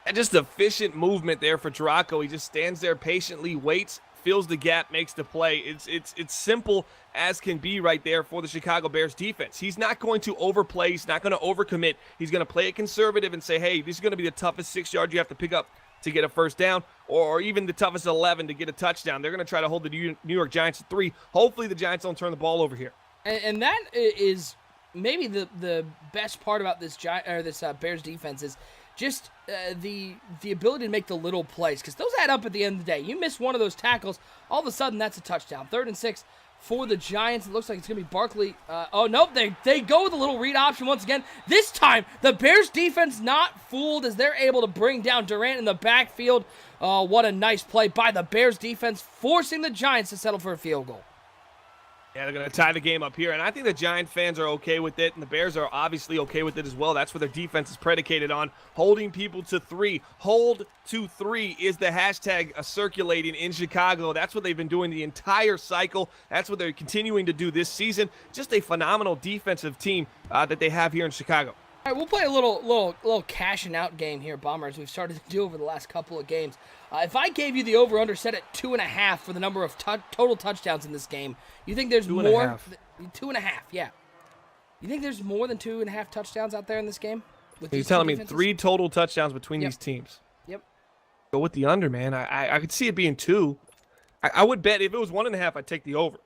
And just efficient movement there for Jericho. He just stands there patiently, waits, fills the gap, makes the play. It's simple as can be right there for the Chicago Bears defense. He's not going to overplay. He's not going to overcommit. He's going to play it conservative and say, hey, this is going to be the toughest 6 yards you have to pick up to get a first down, or even the toughest 11 to get a touchdown. They're going to try to hold the New York Giants at 3. Hopefully the Giants don't turn the ball over here.
And that is maybe the best part about this Bears defense is just the ability to make the little plays, because those add up at the end of the day. You miss one of those tackles, all of a sudden that's a touchdown. 3rd and 6 for the Giants. It looks like it's going to be Barkley. Oh, nope, they go with a little read option once again. This time, the Bears defense not fooled as they're able to bring down Durant in the backfield. Oh, what a nice play by the Bears defense, forcing the Giants to settle for a field goal.
Yeah, they're going to tie the game up here, and I think the Giant fans are okay with it, and the Bears are obviously okay with it as well. That's what their defense is predicated on, holding people to 3. Hold to 3 is the hashtag circulating in Chicago. That's what they've been doing the entire cycle. That's what they're continuing to do this season. Just a phenomenal defensive team that they have here in Chicago.
All right, we'll play a little cashing out game here, Bombers. We've started to do over the last couple of games. If I gave you the over/under set at 2.5 for the number of total touchdowns in this game, you think there's more? 2.5, yeah. You think there's more than 2.5 touchdowns out there in this game?
You're telling me 3 total touchdowns between these teams?
Yep.
Go with the under, man. I could see it being 2. I would bet if it was 1.5, I'd take the over.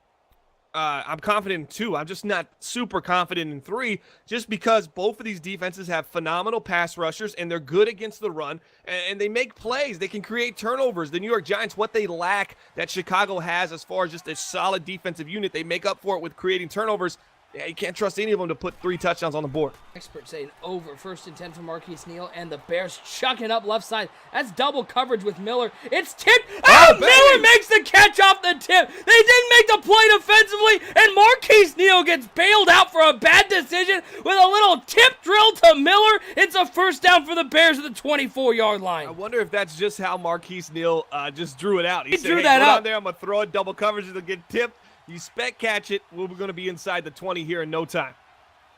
I'm confident in 2. I'm just not super confident in 3, just because both of these defenses have phenomenal pass rushers, and they're good against the run, and they make plays. They can create turnovers. The New York Giants, what they lack that Chicago has as far as just a solid defensive unit, they make up for it with creating turnovers. Yeah, you can't trust any of them to put 3 touchdowns on the board.
Experts saying over 1st and 10 for Marquise Neal, and the Bears chucking up left side. That's double coverage with Miller. It's tipped. Oh, Miller makes the catch off the tip. They didn't make the play defensively, and Marquise Neal gets bailed out for a bad decision with a little tip drill to Miller. It's a first down for the Bears at the 24-yard line.
I wonder if that's just how Marquise Neal just drew it out. He said,
drew
hey,
that
go
out.
down there, I'm going to throw it, double coverage, it'll get tipped. You spec catch it. We're going to be inside the 20 here in no time.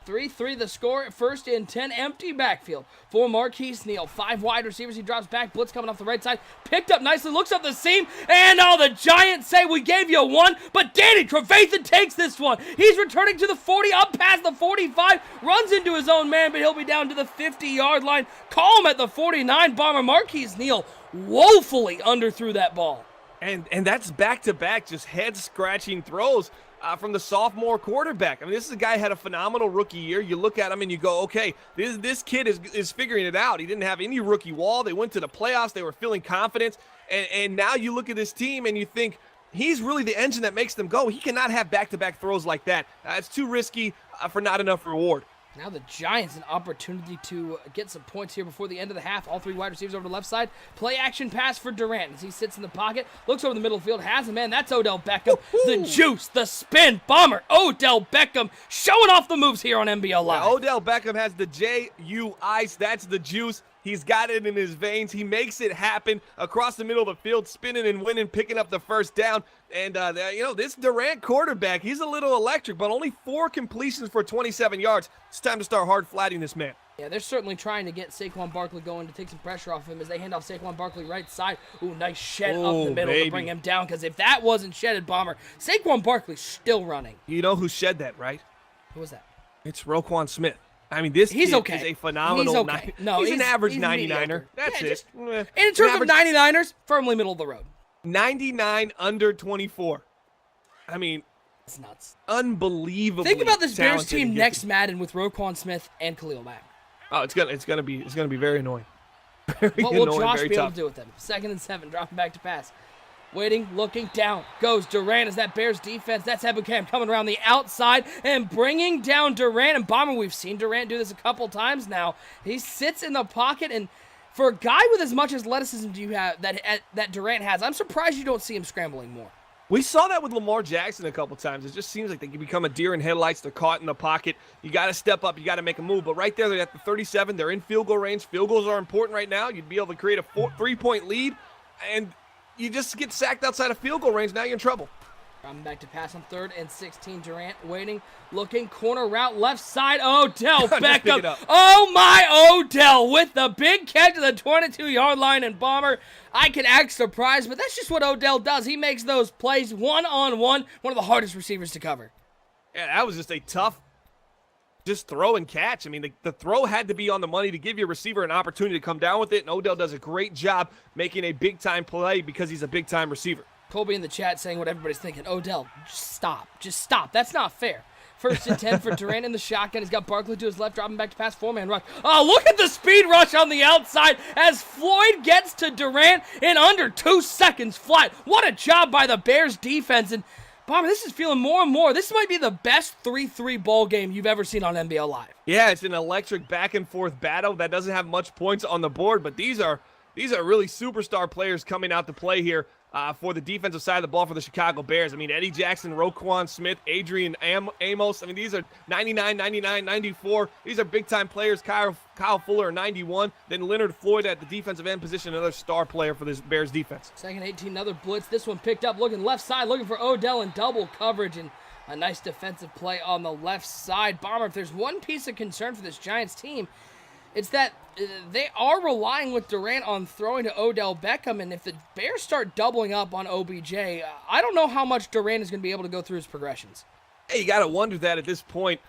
3-3 the score at 1st and 10. Empty backfield for Marquise Neal. 5 wide receivers. He drops back. Blitz coming off the right side. Picked up nicely. Looks up the seam. And the Giants say we gave you 1. But Danny Trevathan takes this one. He's returning to the 40. Up past the 45. Runs into his own man. But he'll be down to the 50-yard line. Call him at the 49. Bomber Marquise Neal woefully underthrew that ball.
And that's back-to-back, just head-scratching throws from the sophomore quarterback. I mean, this is a guy who had a phenomenal rookie year. You look at him and you go, okay, this kid is figuring it out. He didn't have any rookie wall. They went to the playoffs. They were feeling confidence. And now you look at this team and you think, He's really the engine that makes them go. He cannot have back-to-back throws like that. It's too risky for not enough reward.
Now the Giants an opportunity to get some points here before the end of the half. All three wide receivers over to the left side. Play action pass for Durant as he sits in the pocket. Looks over the middle of the field. Has a man. That's Odell Beckham.
Woo-hoo.
The juice, the spin, bomber. Odell Beckham showing off the moves here on NBL Live.
Now, Odell Beckham has the J-U ice. That's the juice. He's got it in his veins. He makes it happen across the middle of the field, spinning and winning, picking up the first down. And, this Durant quarterback, he's a little electric, but only 4 completions for 27 yards. It's time to start hard flatting this man.
Yeah, they're certainly trying to get Saquon Barkley going to take some pressure off him as they hand off Saquon Barkley right side. Ooh, nice shed up the middle to bring him down, because if that wasn't shedded, Bomber, Saquon Barkley's still running.
You know who shed that, right?
Who was that?
It's Roquan Smith. I mean, this
he's
kid
okay.
is a phenomenal.
He's okay.
He's an average
he's
99er.
mediocre.
That's
yeah,
it.
And in terms of 99ers, firmly middle of the road.
99 under 24. I mean,
it's nuts.
Unbelievable.
Think about this Bears team next Madden with Roquan Smith and Khalil Mack.
Oh, it's gonna be very annoying. Very
what will
annoying,
Josh
very
be able
tough.
to do with them? 2nd and 7, dropping back to pass. Waiting, looking, down goes Durant as that Bears defense. That's Ebukam coming around the outside and bringing down Durant. And Bomber, we've seen Durant do this a couple times now. He sits in the pocket, and for a guy with as much athleticism do you have that Durant has, I'm surprised you don't see him scrambling more.
We saw that with Lamar Jackson a couple times. It just seems like they can become a deer in headlights. They're caught in the pocket. You got to step up. You got to make a move. But right there, they're at the 37. They're in field goal range. Field goals are important right now. You'd be able to create a 3-point lead, and you just get sacked outside of field goal range. Now you're in trouble.
Coming back to pass on 3rd and 16. Durant waiting, looking, corner route, left side. Odell Beckham. Oh my, Odell with the big catch at the 22-yard line. And Bomber, I can act surprised, but that's just what Odell does. He makes those plays one-on-one, one of the hardest receivers to cover.
Yeah, that was just a tough throw and catch. I mean, the throw had to be on the money to give your receiver an opportunity to come down with it, and Odell does a great job making a big-time play because he's a big-time receiver.
Colby in the chat saying what everybody's thinking. Odell, just stop. Just stop. That's not fair. 1st and 10 for Durant in the shotgun. He's got Barkley to his left, dropping back to pass, 4-man rush. Oh, look at the speed rush on the outside as Floyd gets to Durant in under 2 seconds flat. What a job by the Bears defense. And Bomber, this is feeling more and more. This might be the best 3-3 ball game you've ever seen on NBL Live.
Yeah, it's an electric back-and-forth battle that doesn't have much points on the board, but these are really superstar players coming out to play here for the defensive side of the ball for the Chicago Bears. I mean, Eddie Jackson, Roquan Smith, Adrian Amos. I mean, these are 99, 99, 94. These are big-time players. Kyle Fuller, 91. Then Leonard Floyd at the defensive end position, another star player for this Bears defense.
2nd 18, another blitz. This one picked up, looking left side, looking for Odell in double coverage, and a nice defensive play on the left side. Bomber, if there's one piece of concern for this Giants team, it's that they are relying with Durant on throwing to Odell Beckham, and if the Bears start doubling up on OBJ, I don't know how much Durant is going to be able to go through his progressions.
Hey, you got to wonder that at this point.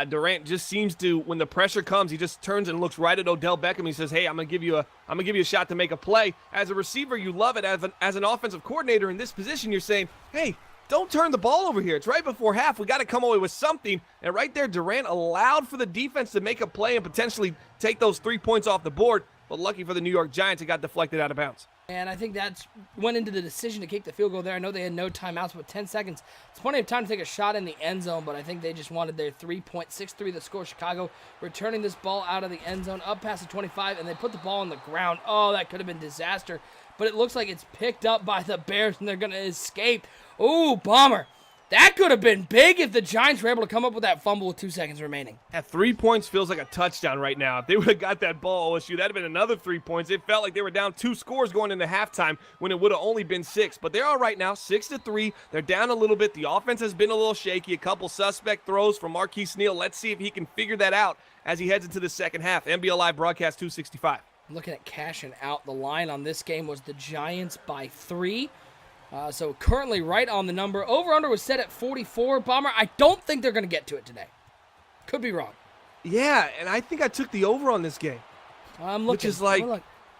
Durant just seems to, when the pressure comes, he just turns and looks right at Odell Beckham. He says, "Hey, I'm gonna give you a shot to make a play." As a receiver, you love it. As an offensive coordinator in this position, you're saying, "Hey, don't turn the ball over here. It's right before half. We got to come away with something." And right there, Durant allowed for the defense to make a play and potentially take those 3 points off the board. But lucky for the New York Giants, it got deflected out of bounds.
And I think that's went into the decision to kick the field goal there. I know they had no timeouts, but 10 seconds. It's plenty of time to take a shot in the end zone, but I think they just wanted their 3.63 the score. Chicago returning this ball out of the end zone, up past the 25, and they put the ball on the ground. Oh, that could have been disaster. But it looks like it's picked up by the Bears, and they're going to escape. Ooh, Bomber. That could have been big if the Giants were able to come up with that fumble with 2 seconds remaining.
At 3 points feels like a touchdown right now. If they would have got that ball, OSU, that'd have been another 3 points. It felt like they were down 2 scores going into halftime when it would have only been 6. But they're all right now, 6-3. They're down a little bit. The offense has been a little shaky. A couple suspect throws from Marquise Neal. Let's see if he can figure that out as he heads into the second half. NBL Live broadcast 265.
Looking at cashing out, the line on this game was the Giants by 3. So currently right on the number. Over-under was set at 44. Bomber, I don't think they're going to get to it today. Could be wrong.
Yeah, and I think I took the over on this game.
I'm looking.
Which is like,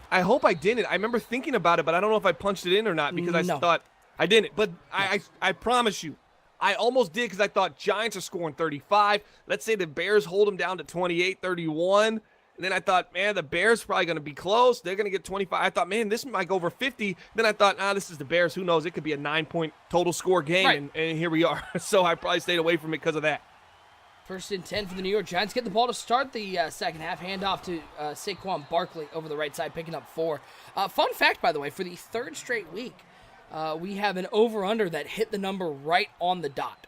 I hope I didn't. I remember thinking about it, but I don't know if I punched it in or not because I thought I didn't. But I promise you, I almost did because I thought Giants are scoring 35. Let's say the Bears hold them down to 28-31. And then I thought, man, the Bears probably going to be close. They're going to get 25. I thought, man, this might go over 50. Then I thought, this is the Bears. Who knows? It could be a 9-point total score game.
Right.
And here we are. So I probably stayed away from it because of that.
1st and 10 for the New York Giants. Get the ball to start the second half. Handoff to Saquon Barkley over the right side, picking up 4. Fun fact, by the way, for the 3rd straight week, we have an over-under that hit the number right on the dot.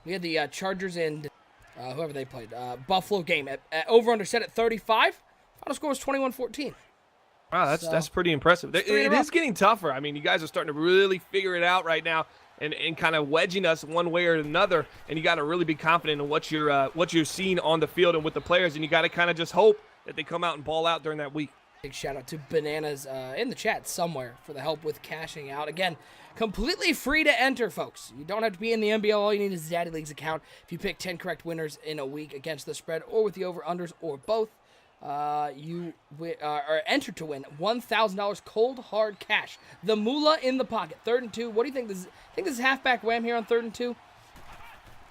We had the Chargers and whoever they played, Buffalo game. At over-under set at 35. Final score was 21-14.
Wow, that's pretty impressive. It is getting tougher. I mean, you guys are starting to really figure it out right now. And kind of wedging us one way or another, and you got to really be confident in what you're seeing on the field and with the players, and you got to kind of just hope that they come out and ball out during that week.
Big shout out to Bananas in the chat somewhere for the help with cashing out. Again, completely free to enter, folks. You don't have to be in the NBL. All you need is a Daddy Leagues account. If you pick 10 correct winners in a week against the spread or with the over-unders or both, you are entered to win $1,000 cold hard cash. The moolah in the pocket. 3rd and 2. What do you think? This is halfback wham here on 3rd and 2.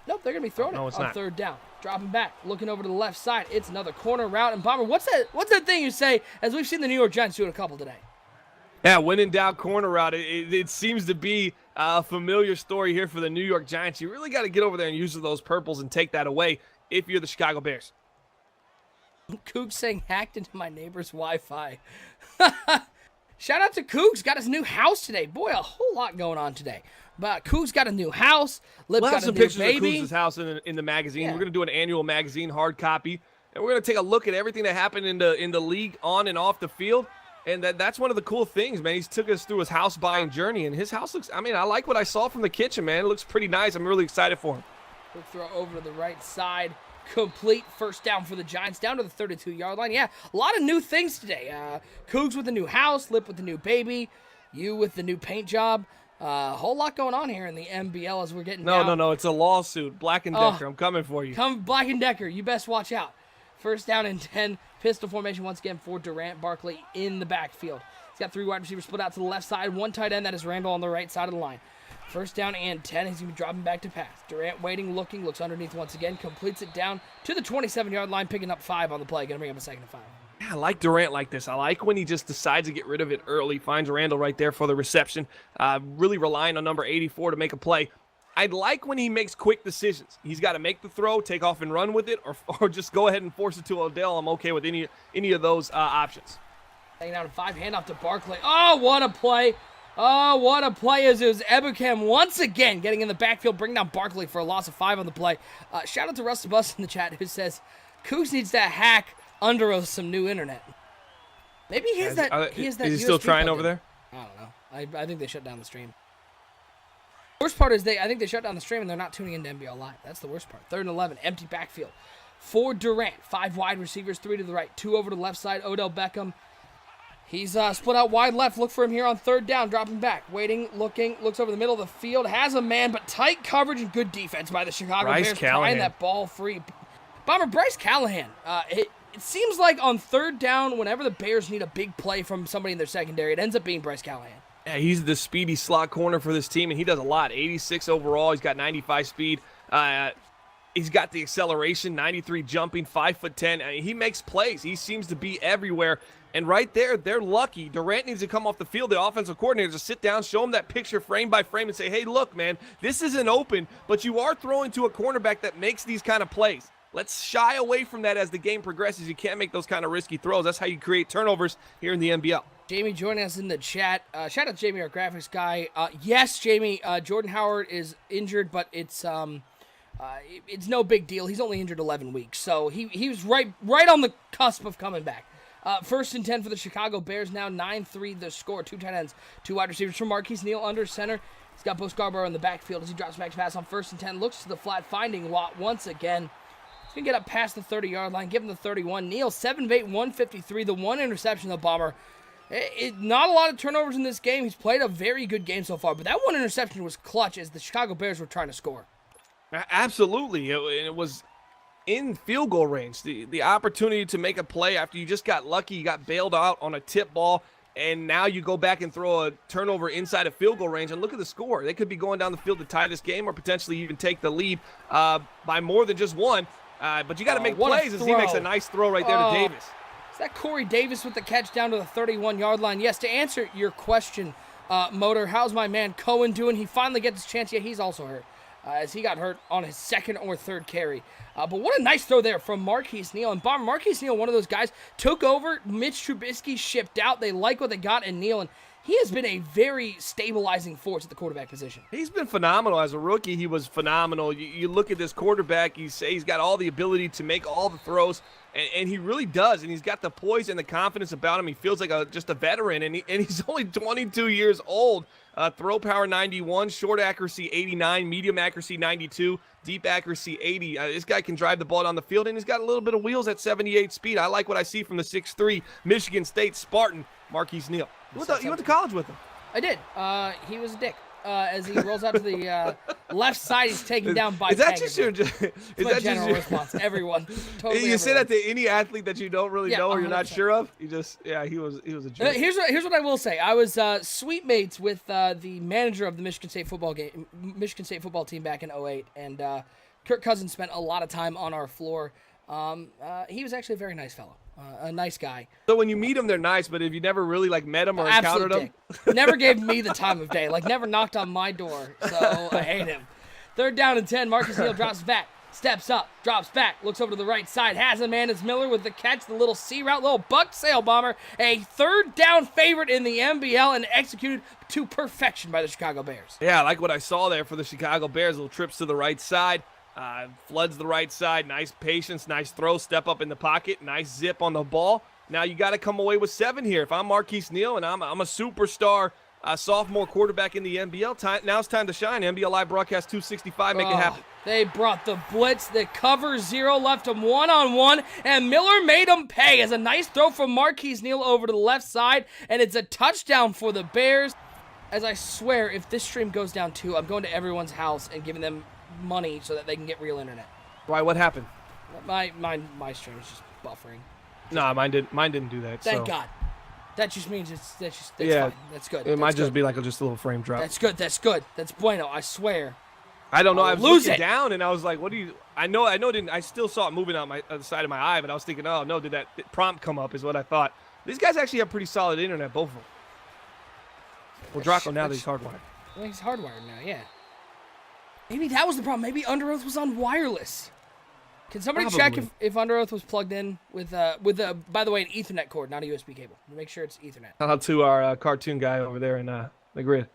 Nope, they're gonna be throwing it on 3rd down. Dropping back, looking over to the left side. It's another corner route. And Bomber, what's that thing you say? As we've seen the New York Giants do it a couple today.
Yeah, when in doubt, corner route. It seems to be a familiar story here for the New York Giants. You really got to get over there and use those purples and take that away if you're the Chicago Bears.
Cougs saying hacked into my neighbor's Wi-Fi. Shout out to Cougs. Got his new house today. Boy, a whole lot going on today. But Cougs got a new house. Lip
We'll
got
have some
a new
pictures
baby.
of Cougs' house in the magazine.
Yeah.
We're going to do an annual magazine hard copy. And we're going to take a look at everything that happened in the league on and off the field. And that's one of the cool things, man. He's took us through his house buying journey. And his house looks, I like what I saw from the kitchen, man. It looks pretty nice. I'm really excited for him.
Quick throw over to the right side. Complete first down for the Giants, down to the 32-yard line. Yeah, a lot of new things today. Cougs with the new house, Lip with the new baby, you with the new paint job. A whole lot going on here in the NBL as we're getting down.
No, it's a lawsuit. Black & Decker, I'm coming for you.
Come Black & Decker, you best watch out. 1st down and 10, pistol formation once again for Durant Barkley in the backfield. He's got 3 wide receivers split out to the left side, 1 tight end, that is Randall on the right side of the line. 1st down and 10. He's going to be dropping back to pass. Durant waiting, looking, looks underneath once again, completes it down to the 27-yard line, picking up 5 on the play. Going to bring up a 2nd and 5.
Yeah, I like Durant like this. I like when he just decides to get rid of it early, finds Randall right there for the reception, really relying on number 84 to make a play. I'd like when he makes quick decisions. He's got to make the throw, take off and run with it, or just go ahead and force it to Odell. I'm okay with any of those options.
Taking down 5, handoff to Barkley. Oh, what a play. Oh, what a play as it was Ebukam once again getting in the backfield, bringing down Barkley for a loss of 5 on the play. Shout out to Rusty Bus in the chat who says, Cougs needs to hack under us some new internet. Maybe he has that.
Is he still trying over there?
I don't know. I think they shut down the stream. Worst part is I think they shut down the stream and they're not tuning into NBL Live. That's the worst part. 3rd and 11, empty backfield. For Durant, 5 wide receivers, 3 to the right, 2 over to the left side. Odell Beckham. He's split out wide left. Look for him here on 3rd down. Dropping back. Waiting, looking. Looks over the middle of the field. Has a man, but tight coverage and good defense by the Chicago Bears. Trying that ball free. Bomber Bryce Callahan. It seems like on 3rd down, whenever the Bears need a big play from somebody in their secondary, it ends up being Bryce Callahan.
Yeah, he's the speedy slot corner for this team, and he does a lot. 86 overall. He's got 95 speed. He's got the acceleration, 93 jumping, 5'10". I mean, he makes plays. He seems to be everywhere. And right there, they're lucky. Durant needs to come off the field. The offensive coordinator just sit down, show him that picture frame by frame and say, hey, look, man, this isn't open, but you are throwing to a cornerback that makes these kind of plays. Let's shy away from that as the game progresses. You can't make those kind of risky throws. That's how you create turnovers here in the NBL.
Jamie joining us in the chat. Shout out to Jamie, our graphics guy. Yes, Jamie, Jordan Howard is injured, but it's no big deal. He's only injured 11 weeks, so he was right on the cusp of coming back. 1st and 10 for the Chicago Bears now, 9-3 the score. 2 tight ends, 2 wide receivers from Marquise Neal under center. He's got Bo Scarborough in the backfield as he drops back to pass on 1st and 10. Looks to the flat, finding Watt once again. He's going to get up past the 30-yard line, give him the 31. Neal, 7 of 8, 153. The 1 interception, the Bomber. Not a lot of turnovers in this game. He's played a very good game so far, but that 1 interception was clutch as the Chicago Bears were trying to score.
Absolutely. It was in field goal range. The opportunity to make a play after you just got lucky, you got bailed out on a tip ball, and now you go back and throw a turnover inside of field goal range, and look at the score. They could be going down the field to tie this game or potentially even take the lead by more than just 1. But you got to make
what a
plays as he makes a
throw.
nice throw right there to Davis.
Is that Corey Davis with the catch down to the 31-yard line? Yes, to answer your question, Motor, how's my man Cohen doing? He finally gets his chance. Yeah, he's also hurt, as he got hurt on his second or third carry. But what a nice throw there from Marquise Neal. And Marquise Neal, one of those guys, took over. Mitch Trubisky shipped out. They like what they got in Neal, and he has been a very stabilizing force at the quarterback position.
He's been phenomenal. As a rookie, he was phenomenal. You look at this quarterback, you say he's got all the ability to make all the throws, and he really does. And he's got the poise and the confidence about him. He feels like just a veteran, and he's only 22 years old. Throw power 91, short accuracy 89, medium accuracy 92, deep accuracy 80. This guy can drive the ball down the field, and he's got a little bit of wheels at 78 speed. I like what I see from the 6'3" Michigan State Spartan, Marquise Neal. You went to college with him.
I did. He was a dick. As he rolls out to the left side, he's taken down by
Is that
Pegasus.
just your
It's my general response. Everyone. Totally
you say
everyone.
that to any athlete that you don't really know or you're not
100%.
sure of? He was a jerk.
Here's what I will say. I was sweet mates with the manager of the Michigan State football team back in 2008, and Kirk Cousins spent a lot of time on our floor. He was actually a very nice fellow, a nice guy.
So when you meet them, they're nice, but if you never really met them or encountered them,
never gave me the time of day. Never knocked on my door. So I hate him. 3rd down and 10. Marcus Neal drops back, steps up, drops back, looks over to the right side, has a man. It's Miller with the catch, the little C route, little buck sail bomber, a 3rd down favorite in the NBL, and executed to perfection by the Chicago Bears.
Yeah, I like what I saw there for the Chicago Bears. Little trips to the right side. Floods the right side. Nice patience, nice throw, step up in the pocket, nice zip on the ball. Now you got to come away with 7 here. If I'm Marquise Neal and I'm a superstar sophomore quarterback in the NBL, now it's time to shine. NBL Live Broadcast 265, make it happen.
They brought the blitz, the cover 0, left him one-on-one, and Miller made him pay as a nice throw from Marquise Neal over to the left side, and it's a touchdown for the Bears. As I swear, if this stream goes down too, I'm going to everyone's house and giving them money so that they can get real internet.
Why? What happened?
My stream is just buffering.
Nah, mine didn't do that.
Thank God. That just means that's
Yeah,
fine. That's good.
It might
That's
just
good.
be like just a little frame drop.
That's good. That's bueno. I swear.
I don't know. I was
lose
looking
it.
down and I was like, "What do you?" I know. I still saw it moving on the side of my eye, but I was thinking, "Oh no, did that prompt come up?" Is what I thought. These guys actually have pretty solid internet, both of them. Well, Draco now that he's hardwired.
I think he's hardwired now. Yeah. Maybe that was the problem. Maybe Under Oath was on wireless. Can somebody check if Under Oath was plugged in with by the way, an Ethernet cord, not a USB cable? Make sure it's Ethernet.
Shout out to our cartoon guy over there in the grid.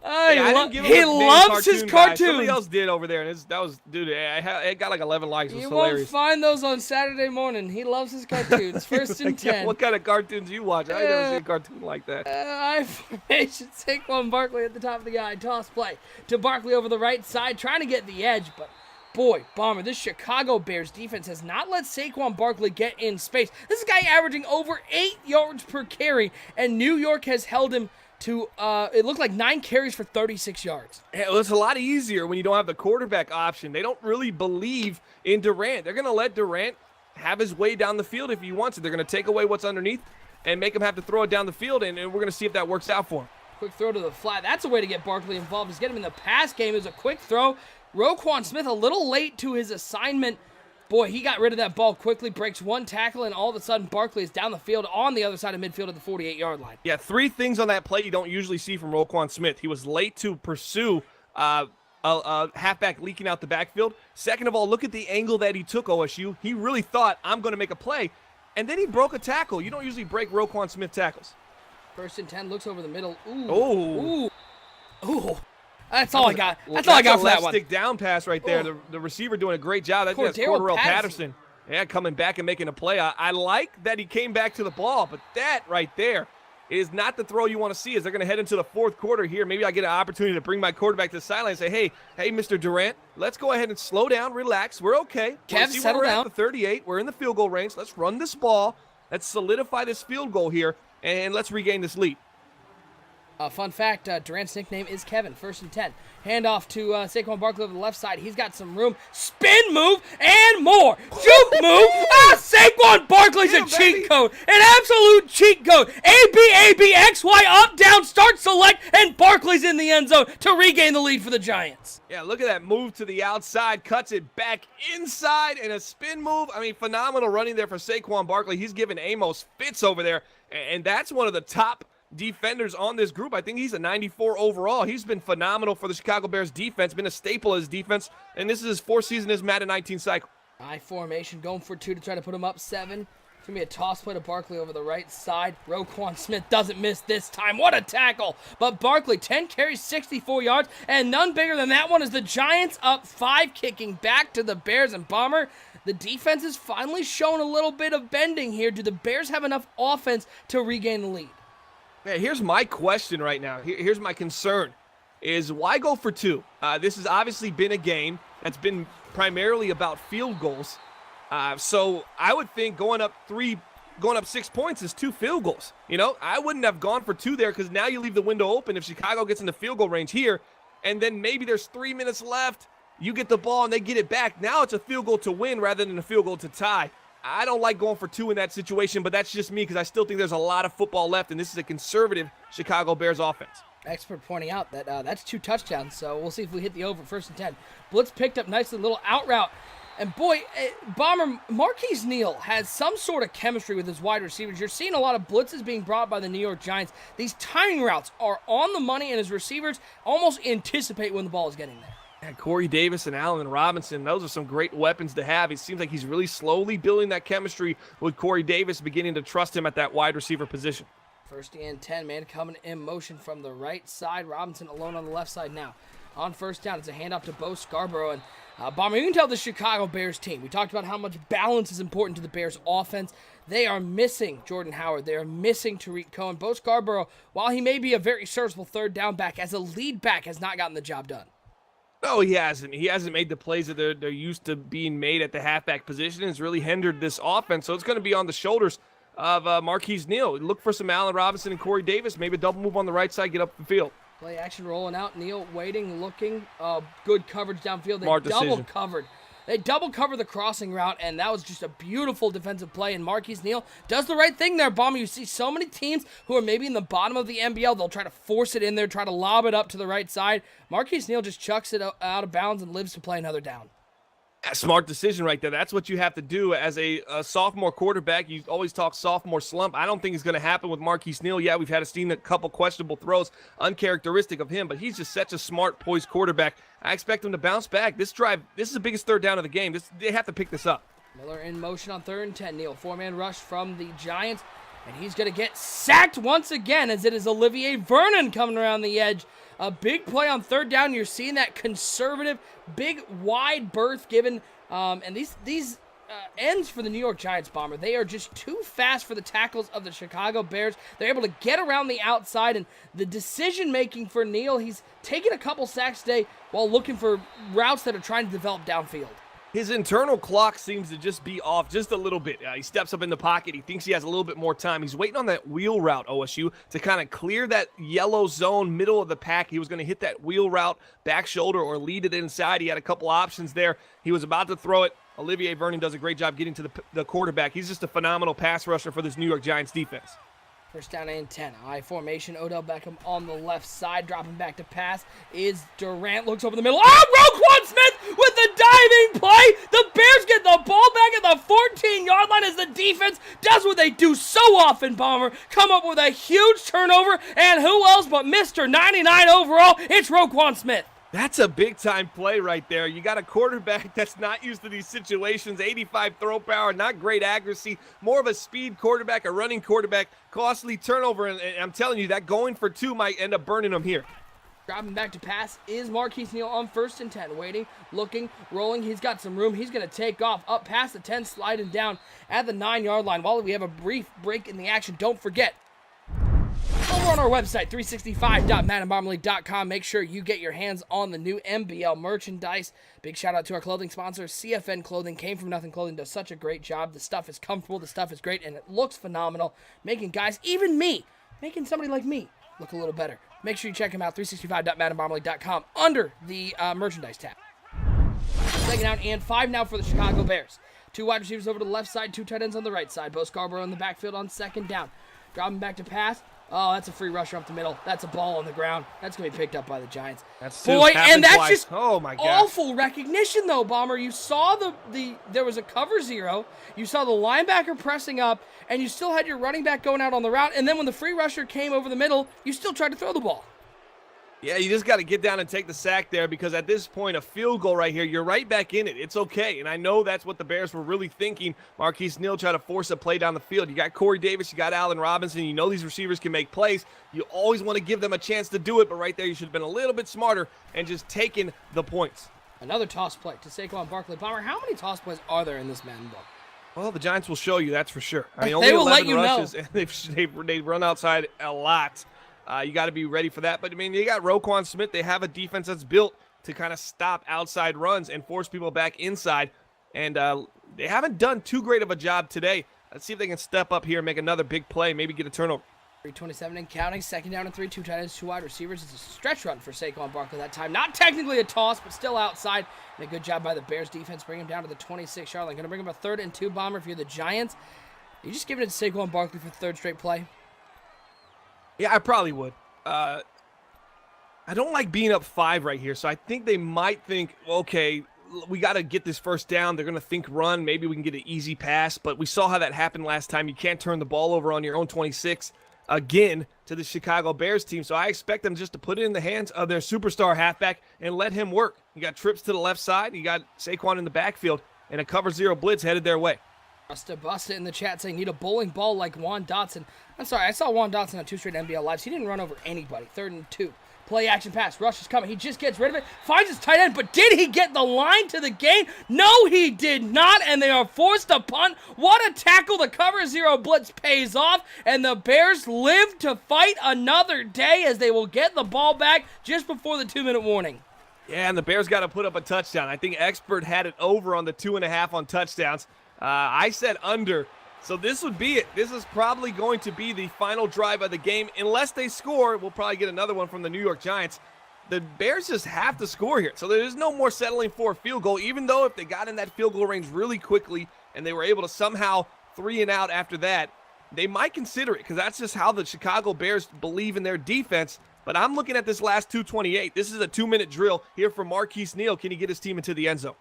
He loves his cartoons.
Somebody else did over there, and that was, dude. It got like 11 likes. It was
You
hilarious.
won't find those on Saturday morning. He loves his cartoons. 1st and 10.
What kind of cartoons you watch? I never seen a cartoon like that.
I formation. Saquon Barkley at the top of the eye. Toss play to Barkley over the right side, trying to get the edge, but boy, Bomber, this Chicago Bears defense has not let Saquon Barkley get in space. This is a guy averaging over 8 yards per carry, and New York has held him to, it looked like 9 carries for 36 yards.
Yeah, well, it's a lot easier when you don't have the quarterback option. They don't really believe in Durant. They're going to let Durant have his way down the field if he wants it. They're going to take away what's underneath and make him have to throw it down the field, and we're going to see if that works out for him.
Quick throw to the flat. That's a way to get Barkley involved, is get him in the pass game. Is a quick throw. Roquan Smith a little late to his assignment. Boy, he got rid of that ball quickly, breaks one tackle, and all of a sudden Barkley is down the field on the other side of midfield at the 48-yard line.
Yeah, 3 things on that play you don't usually see from Roquan Smith. He was late to pursue a halfback leaking out the backfield. Second of all, look at the angle that he took, OSU. He really thought, I'm going to make a play. And then he broke a tackle. You don't usually break Roquan Smith tackles.
1st and 10, looks over the middle. Ooh.
Oh.
Ooh. That's all I got. That's all I got for that one.
Stick down pass right there. The receiver doing a great job. That's
Cordarrelle
Patterson. Yeah, coming back and making a play. I like that he came back to the ball, but that right there is not the throw you want to see as they're going to head into the 4th quarter here. Maybe I get an opportunity to bring my quarterback to the sideline and say, hey, Mr. Durant, let's go ahead and slow down, relax. We're okay.
Kev, settle down.
At the 38. We're in the field goal range. Let's run this ball. Let's solidify this field goal here, and let's regain this lead.
Fun fact, Durant's nickname is Kevin. 1st and 10. Handoff to Saquon Barkley over the left side. He's got some room. Spin move and more. Juke move. Saquon Barkley's a cheat code. An absolute cheat code. A-B-A-B-X-Y, up, down, start, select, and Barkley's in the end zone to regain the lead for the Giants.
Yeah, look at that move to the outside, cuts it back inside, and a spin move. I mean, phenomenal running there for Saquon Barkley. He's giving Amos fits over there, and that's one of the top defenders on this group. I think he's a 94 overall. He's been phenomenal for the Chicago Bears defense, been a staple of his defense, and this is his fourth season as Madden 19 cycle.
I formation going for 2 to try to put him up 7. It's going to be a toss play to Barkley over the right side. Roquan Smith doesn't miss this time. What a tackle. But Barkley, 10 carries, 64 yards, and none bigger than that one as the Giants up 5, kicking back to the Bears. And Bomber, the defense is finally showing a little bit of bending here. Do the Bears have enough offense to regain the lead?
Yeah, here's my question right now. Here's my concern, is why go for 2? This has obviously been a game that's been primarily about field goals. So I would think going up 6 points is 2 field goals. You know, I wouldn't have gone for 2 there because now you leave the window open if Chicago gets into field goal range here, and then maybe there's 3 minutes left. You get the ball and they get it back. Now it's a field goal to win rather than a field goal to tie. I don't like going for 2 in that situation, but that's just me because I still think there's a lot of football left, and this is a conservative Chicago Bears offense.
Expert pointing out that that's 2 touchdowns, so we'll see if we hit the over 1st and 10. Blitz picked up nicely, little out route. And boy, Bomber, Marquise Neal has some sort of chemistry with his wide receivers. You're seeing a lot of blitzes being brought by the New York Giants. These timing routes are on the money, and his receivers almost anticipate when the ball is getting there.
And Corey Davis and Allen Robinson, those are some great weapons to have. It seems like he's really slowly building that chemistry with Corey Davis, beginning to trust him at that wide receiver position.
1st and 10, man, coming in motion from the right side. Robinson alone on the left side now. On 1st down, it's a handoff to Bo Scarborough. And Bomber, you can tell the Chicago Bears team. We talked about how much balance is important to the Bears offense. They are missing Jordan Howard. They are missing Tariq Cohen. Bo Scarborough, while he may be a very serviceable 3rd down back, as a lead back has not gotten the job done.
No, he hasn't. He hasn't made the plays that they're used to being made at the halfback position. It's really hindered this offense. So it's going to be on the shoulders of Marquise Neal. Look for some Allen Robinson and Corey Davis. Maybe a double move on the right side, get up the field.
Play action rolling out. Neal waiting, looking. Good coverage downfield. They double cover the crossing route, and that was just a beautiful defensive play. And Marquise Neal does the right thing there, Bomber. You see so many teams who are maybe in the bottom of the NBL. They'll try to force it in there, try to lob it up to the right side. Marquise Neal just chucks it out of bounds and lives to play another down.
A smart decision right there. That's what you have to do as a sophomore quarterback. You always talk sophomore slump. I don't think it's going to happen with Marquise Neal. Yeah, we've seen a couple questionable throws, uncharacteristic of him, but he's just such a smart, poised quarterback. I expect him to bounce back. This drive, this is the biggest 3rd down of the game. They have to pick this up.
Miller in motion on 3rd and 10. Neal, 4-man rush from the Giants, and he's going to get sacked once again as it is Olivier Vernon coming around the edge. A big play on 3rd down. You're seeing that conservative, big, wide berth given. And these ends for the New York Giants, Bomber, they are just too fast for the tackles of the Chicago Bears. They're able to get around the outside, and the decision-making for Neal, he's taking a couple sacks today while looking for routes that are trying to develop downfield.
His internal clock seems to just be off just a little bit. He steps up in the pocket. He thinks he has a little bit more time. He's waiting on that wheel route, OSU, to kind of clear that yellow zone, middle of the pack. He was going to hit that wheel route, back shoulder, or lead it inside. He had a couple options there. He was about to throw it. Olivier Vernon does a great job getting to the quarterback. He's just a phenomenal pass rusher for this New York Giants defense.
1st down and 10. I formation. Odell Beckham on the left side. Dropping back to pass is Durant. Looks over the middle. Roquan Smith with the diving play. The Bears get the ball back at the 14-yard line as the defense does what they do so often, Bomber. Come up with a huge turnover. And who else but Mr. 99 overall? It's Roquan Smith.
That's a big-time play right there. You got a quarterback that's not used to these situations, 85 throw power, not great accuracy, more of a speed quarterback, a running quarterback, costly turnover, and I'm telling you, that going for 2 might end up burning him here.
Dropping back to pass is Marquise Neal on 1st and 10. Waiting, looking, rolling. He's got some room. He's going to take off up past the 10, sliding down at the 9-yard line. While we have a brief break in the action, don't forget, over on our website, 365.maddenbomberleague.com. Make sure you get your hands on the new NBL merchandise. Big shout out to our clothing sponsor, CFN Clothing. Came From Nothing Clothing does such a great job. The stuff is comfortable, the stuff is great, and it looks phenomenal. Making guys, even me, making somebody like me look a little better. Make sure you check them out, 365.maddenbomberleague.com, under the merchandise tab. 2nd down and 5 now for the Chicago Bears. 2 wide receivers over to the left side, 2 tight ends on the right side. Bo Scarborough in the backfield on 2nd down. Dropping back to pass. Oh, that's a free rusher up the middle. That's a ball on the ground. That's going to be picked up by the Giants.
That's
Boy, and that's
twice.
just
oh my gosh.
awful recognition, though, Bomber. You saw there was a cover zero. You saw the linebacker pressing up, and you still had your running back going out on the route. And then when the free rusher came over the middle, you still tried to throw the ball.
Yeah, you just got to get down and take the sack there because at this point, a field goal right here, you're right back in it. It's okay. And I know that's what the Bears were really thinking. Marquise Neal tried to force a play down the field. You got Corey Davis, you got Allen Robinson. You know these receivers can make plays. You always want to give them a chance to do it, but right there you should have been a little bit smarter and just taken the points.
Another toss play to Saquon Barkley. Bomber, how many toss plays are there in this Madden book?
Well, the Giants will show you, that's for sure. I mean,
They
only
will
11
let you know.
rushes, and they've run outside a lot. You got to be ready for that. But, I mean, you got Roquan Smith. They have a defense that's built to kind of stop outside runs and force people back inside. And they haven't done too great of a job today. Let's see if they can step up here and make another big play, maybe get a turnover.
3:27 and counting. Second down and 3. 2 tight ends, 2 wide receivers. It's a stretch run for Saquon Barkley that time. Not technically a toss, but still outside. And a good job by the Bears defense. Bring him down to the 26-yard line. Going to bring him a 3rd and 2, Bomber. If you're the Giants, you just giving it to Saquon Barkley for the 3rd straight play?
Yeah, I probably would. I don't like being up 5 right here, so I think they might think, okay, we got to get this first down. They're going to think run. Maybe we can get an easy pass, but we saw how that happened last time. You can't turn the ball over on your own 26 again to the Chicago Bears team, so I expect them just to put it in the hands of their superstar halfback and let him work. You got trips to the left side. You got Saquon in the backfield, and a cover 0 blitz headed their way.
Busta in the chat saying, need a bowling ball like Juan Dotson. I'm sorry, I saw Juan Dotson on 2 straight NBL lives. He didn't run over anybody. 3rd and 2. Play action pass. Rush is coming. He just gets rid of it. Finds his tight end, but did he get the line to the gain? No, he did not, and they are forced to punt. What a tackle. The cover 0 blitz pays off, and the Bears live to fight another day as they will get the ball back just before the 2-minute warning.
Yeah, and the Bears got to put up a touchdown. I think Expert had it over on the 2.5 on touchdowns. I said under, so this would be it. This is probably going to be the final drive of the game. Unless they score, we'll probably get another one from the New York Giants. The Bears just have to score here. So there's no more settling for a field goal, even though if they got in that field goal range really quickly and they were able to somehow 3 and out after that, they might consider it because that's just how the Chicago Bears believe in their defense. But I'm looking at this last 2:28. This is a 2-minute drill here for Marquise Neal. Can he get his team into the end zone?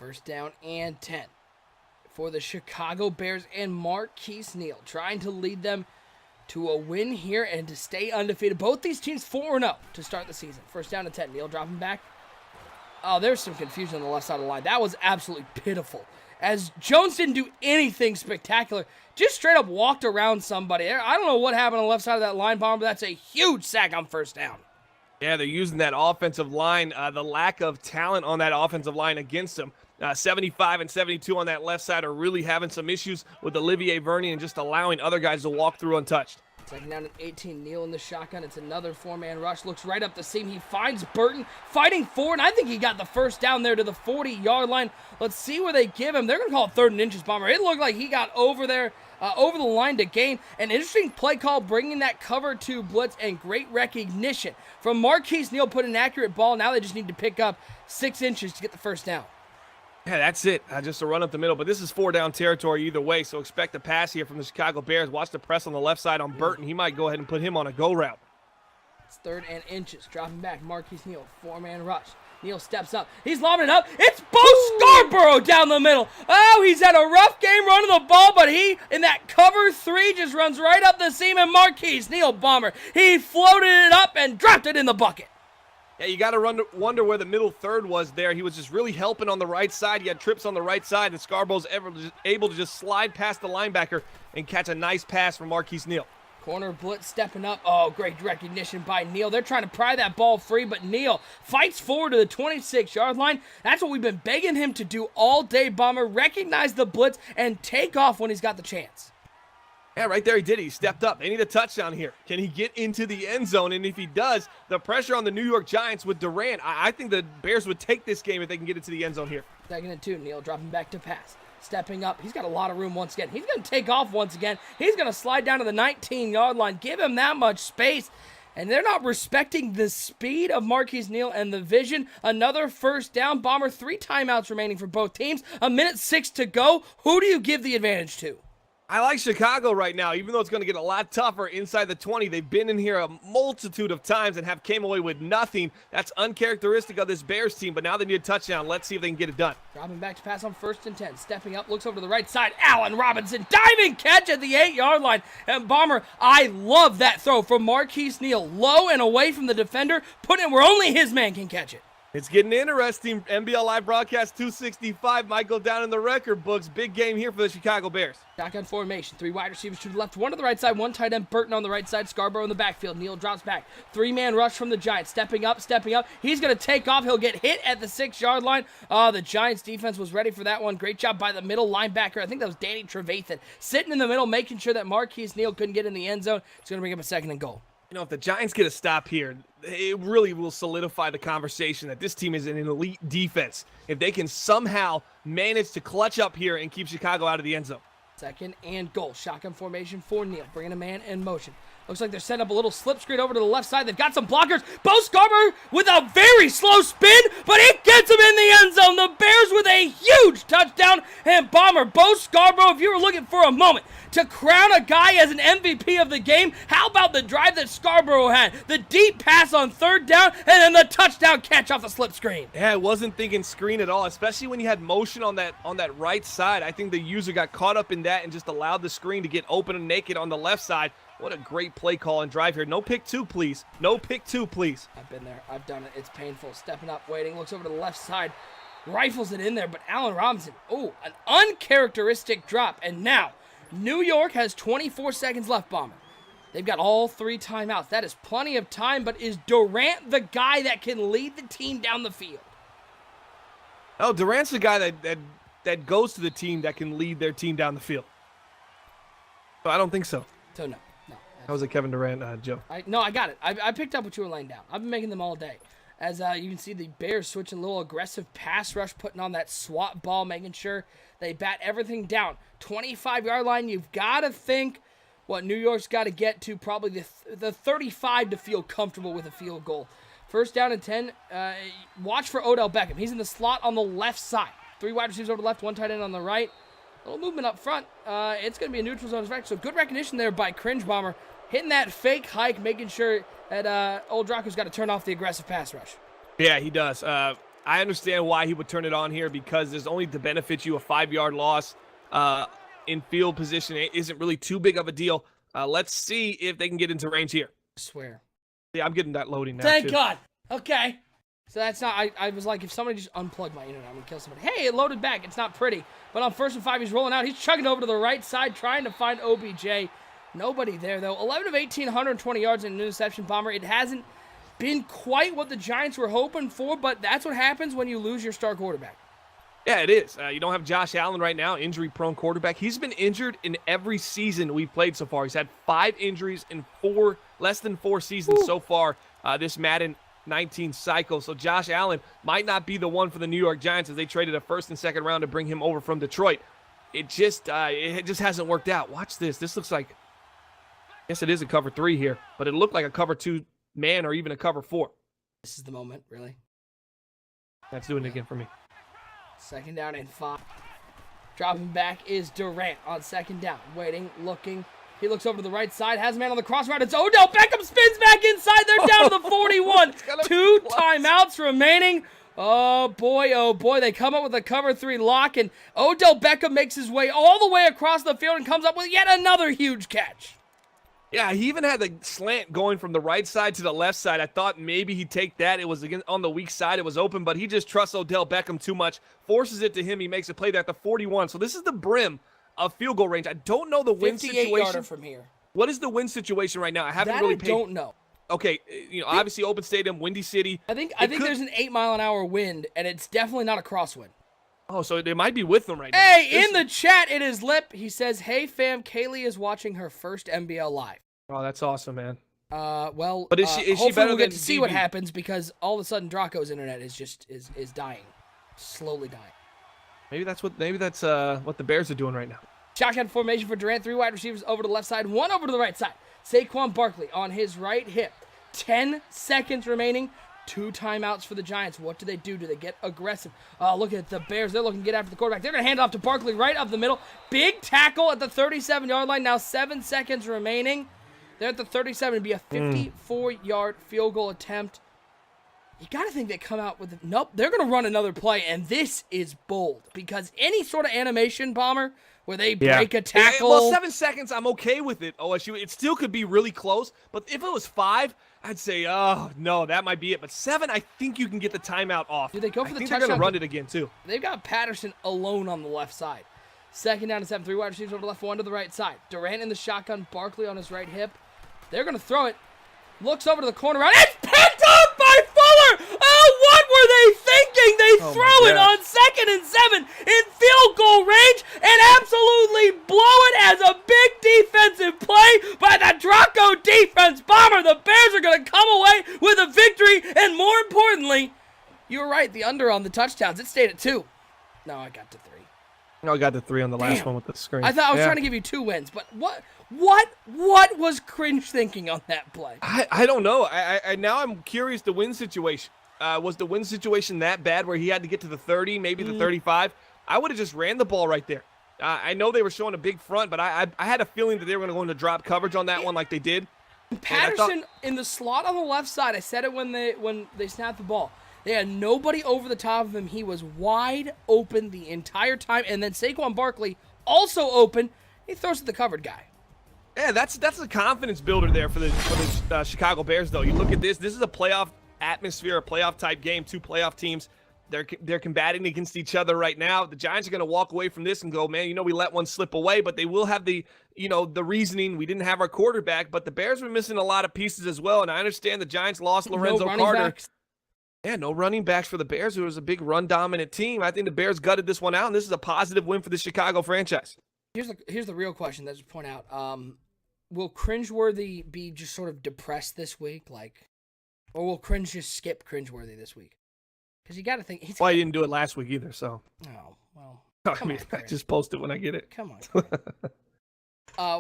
1st down and 10 for the Chicago Bears and Marquise Neal trying to lead them to a win here and to stay undefeated. Both these teams 4-0 to start the season. 1st down and 10. Neal dropping back. Oh, there's some confusion on the left side of the line. That was absolutely pitiful. As Jones didn't do anything spectacular. Just straight up walked around somebody. I don't know what happened on the left side of that line, Bomber, but that's a huge sack on 1st down. Yeah,
they're using that offensive line, the lack of talent on that offensive line against them. 75 and 72 on that left side are really having some issues with Olivier Vernon and just allowing other guys to walk through untouched.
2nd down and 18. Neal in the shotgun. It's another 4-man rush. Looks right up the seam. He finds Burton fighting forward. I think he got the 1st down there to the 40-yard line. Let's see where they give him. They're going to call it 3rd and inches, Bomber. It looked like he got over there, over the line to gain. An interesting play call, bringing that cover 2 blitz and great recognition from Marquise Neal. Put an accurate ball. Now they just need to pick up 6 inches to get the 1st down.
Yeah, that's it. Just a run up the middle. But this is 4-down territory either way, so expect a pass here from the Chicago Bears. Watch the press on the left side on Burton. He might go ahead and put him on a go route.
It's 3rd and inches. Dropping back. Marquise Neal. 4-man rush. Neal steps up. He's lobbing it up. It's Bo Scarborough down the middle. Oh, he's had a rough game running the ball, but he, in that cover 3, just runs right up the seam, and Marquise Neal, Bomber, he floated it up and dropped it in the bucket.
Yeah, you got to wonder where the middle third was there. He was just really helping on the right side. He had trips on the right side, and Scarborough's able to just slide past the linebacker and catch a nice pass from Marquise Neal.
Corner blitz stepping up. Oh, great recognition by Neal. They're trying to pry that ball free, but Neal fights forward to the 26-yard line. That's what we've been begging him to do all day, Bomber. Recognize the blitz and take off when he's got the chance.
Yeah, right there he did. He stepped up. They need a touchdown here. Can he get into the end zone? And if he does, the pressure on the New York Giants with Durant, I think the Bears would take this game if they can get into the end zone here.
2nd and 2. Neal dropping back to pass. Stepping up. He's got a lot of room once again. He's going to take off once again. He's going to slide down to the 19-yard line. Give him that much space. And they're not respecting the speed of Marquise Neal and the vision. Another 1st down. Bomber, 3 timeouts remaining for both teams. 1:06 to go. Who do you give the advantage to?
I like Chicago right now, even though it's going to get a lot tougher inside the 20. They've been in here a multitude of times and have came away with nothing. That's uncharacteristic of this Bears team, but now they need a touchdown. Let's see if they can get it done.
Dropping back to pass on 1st and 10. Stepping up, looks over to the right side. Allen Robinson, diving catch at the 8-yard line. And Bomber, I love that throw from Marquise Neal. Low and away from the defender, put it where only his man can catch it.
It's getting interesting. NBL Live Broadcast 265 might go down in the record books. Big game here for the Chicago Bears.
Shotgun formation. 3 wide receivers to the left, 1 to the right side, 1 tight end. Burton on the right side, Scarborough in the backfield. Neal drops back. 3-man rush from the Giants. Stepping up. He's going to take off. He'll get hit at the 6-yard line. The Giants defense was ready for that one. Great job by the middle linebacker. I think that was Danny Trevathan. Sitting in the middle, making sure that Marquise Neal couldn't get in the end zone. It's going to bring up a 2nd and goal.
You know, if the Giants get a stop here, it really will solidify the conversation that this team is an elite defense. If they can somehow manage to clutch up here and keep Chicago out of the end zone.
2nd and goal. Shotgun formation for Neal. Bringing a man in motion. Looks like they're setting up a little slip screen over to the left side. They've got some blockers. Bo Scarborough with a very slow spin, but it gets him in the end zone. The Bears with a huge touchdown. And Bomber, Bo Scarborough, if you were looking for a moment to crown a guy as an MVP of the game, how about the drive that Scarborough had? The deep pass on 3rd down, and then the touchdown catch off the slip screen.
Yeah, I wasn't thinking screen at all, especially when you had motion on that right side. I think the user got caught up in that and just allowed the screen to get open and naked on the left side. What a great play call and drive here. No pick 2, please. No pick 2, please.
I've been there. I've done it. It's painful. Stepping up, waiting. Looks over to the left side. Rifles it in there, but Allen Robinson, an uncharacteristic drop. And now, New York has 24 seconds left, Bomber. They've got all 3 timeouts. That is plenty of time, but is Durant the guy that can lead the team down the field?
Oh, Durant's the guy that goes to the team that can lead their team down the field. So I don't think so.
So, no.
That was a Kevin Durant joke.
I got it. I picked up what you were laying down. I've been making them all day. As you can see, the Bears switching a little aggressive pass rush, putting on that swat ball, making sure they bat everything down. 25-yard line, you've got to think what New York's got to get to probably the 35 to feel comfortable with a field goal. 1st down and 10. Watch for Odell Beckham. He's in the slot on the left side. 3 wide receivers over the left, 1 tight end on the right. A little movement up front. It's going to be a neutral zone effect. So good recognition there by Cringe Bomber. Hitting that fake hike, making sure that Old Draco's got to turn off the aggressive pass rush.
Yeah, he does. I understand why he would turn it on here because there's only to benefit you a 5-yard loss in field position. It isn't really too big of a deal. Let's see if they can get into range here.
I swear.
Yeah, I'm getting that loading now.
Thank
too.
God. Okay. So that's not, I was like, if somebody just unplugged my internet, I'm going to kill somebody. Hey, it loaded back. It's not pretty. But on 1st and 5, he's rolling out. He's chugging over to the right side, trying to find OBJ. Nobody there, though. 11 of 18, 120 yards and an interception. Bomber. It hasn't been quite what the Giants were hoping for, but that's what happens when you lose your star quarterback.
Yeah, it is. You don't have Josh Allen right now, injury-prone quarterback. He's been injured in every season we've played so far. He's had 5 injuries in less than 4 seasons so far this Madden 19 cycle. So Josh Allen might not be the one for the New York Giants as they traded a 1st and 2nd round to bring him over from Detroit. It just hasn't worked out. Watch this. This looks like, I guess it is a cover 3 here, but it looked like a cover 2 man or even a cover 4.
This is the moment, really.
That's doing it again for me.
2nd down and 5. Dropping back is Durant on 2nd down. Waiting, looking. He looks over to the right side, has a man on the cross route. It's Odell Beckham, spins back inside. They're down to the 41. 2 timeouts remaining. Oh boy, they come up with a cover 3 lock, and Odell Beckham makes his way all the way across the field and comes up with yet another huge catch.
Yeah, he even had the slant going from the right side to the left side. I thought maybe he'd take that. It was on the weak side. It was open, but he just trusts Odell Beckham too much, forces it to him. He makes a play there at the 41. So this is the brim of field goal range. I don't know the win situation.
58-yarder from here.
What is the win situation right now? I haven't
That
really
I
paid.
don't know.
Okay, obviously open stadium, Windy City.
I think there's an 8-mile-an-hour wind, and it's definitely not a crosswind.
Oh, so they might be with them right now.
Hey, in the chat, it is Lip. He says, "Hey fam, Kaylee is watching her first NBL live."
Oh, that's awesome, man.
Well,
but is she
hopefully
better
we'll get
than
to see
DB?
what happens because all of a sudden Draco's internet is just is dying, slowly dying.
Maybe that's what the Bears are doing right now.
Shotgun formation for Durant. 3 wide receivers over to the left side, 1 over to the right side. Saquon Barkley on his right hip. 10 seconds remaining. 2 timeouts for the Giants. What do? Do they get aggressive? Oh, look at the Bears. They're looking to get after the quarterback. They're going to hand it off to Barkley right up the middle. Big tackle at the 37-yard line. Now 7 seconds remaining. They're at the 37. It'd be a 54-yard field goal attempt. You got to think they come out with it. Nope, they're going to run another play, and this is bold because any sort of animation, Bomber, where they break a tackle.
Well, 7 seconds, I'm okay with it, OSU. It still could be really close, but if it was 5, I'd say, oh, no, that might be it. But 7, I think you can get the timeout off.
Do they go for the
touchdown?
touchdown?
They're going to run it again, too.
They've got Patterson alone on the left side. 2nd down and 7, 3 wide receivers over the left, 1 to the right side. Durant in the shotgun, Barkley on his right hip. They're going to throw it. Looks over to the corner route. It's picked up by Fuller! Oh, what were they thinking? They throw it on 2nd and 7 in field goal range and absolutely blow it as a big defensive play by the Draco defense. Bomber, the Bears are going to come away with a victory, and more importantly, you were right, the under on the touchdowns. It stayed at 2. No, I got to 3.
No, I got the 3 on the last one with the screen.
I thought I was trying to give you 2 wins, but what was Cringe thinking on that play?
I don't know. I now I'm curious the win situation. Was the win situation that bad where he had to get to the 30, maybe the 35? I would have just ran the ball right there. I know they were showing a big front, but I had a feeling that they were going to go into drop coverage on that one like they did.
Patterson in the slot on the left side, I said it when they snapped the ball. They had nobody over the top of him. He was wide open the entire time. And then Saquon Barkley also open. He throws to the covered guy.
Yeah, that's a confidence builder there for the Chicago Bears, though. You look at this. This is a playoff atmosphere, a playoff-type game. 2 playoff teams. They're combating against each other right now. The Giants are going to walk away from this and go, man, we let one slip away. But they will have the reasoning. We didn't have our quarterback. But the Bears were missing a lot of pieces as well. And I understand the Giants lost Lorenzo Carter.
Backs.
Yeah, no running backs for the Bears. It was a big run-dominant team. I think the Bears gutted this one out, and this is a positive win for the Chicago franchise.
Here's the real question that I point out. Will Cringeworthy be just sort of depressed this week? Or will Cringe just skip Cringeworthy this week? Because you got to think.
Well, I didn't do it last week either, so.
Oh, well.
I just post it when I get it.
Come on.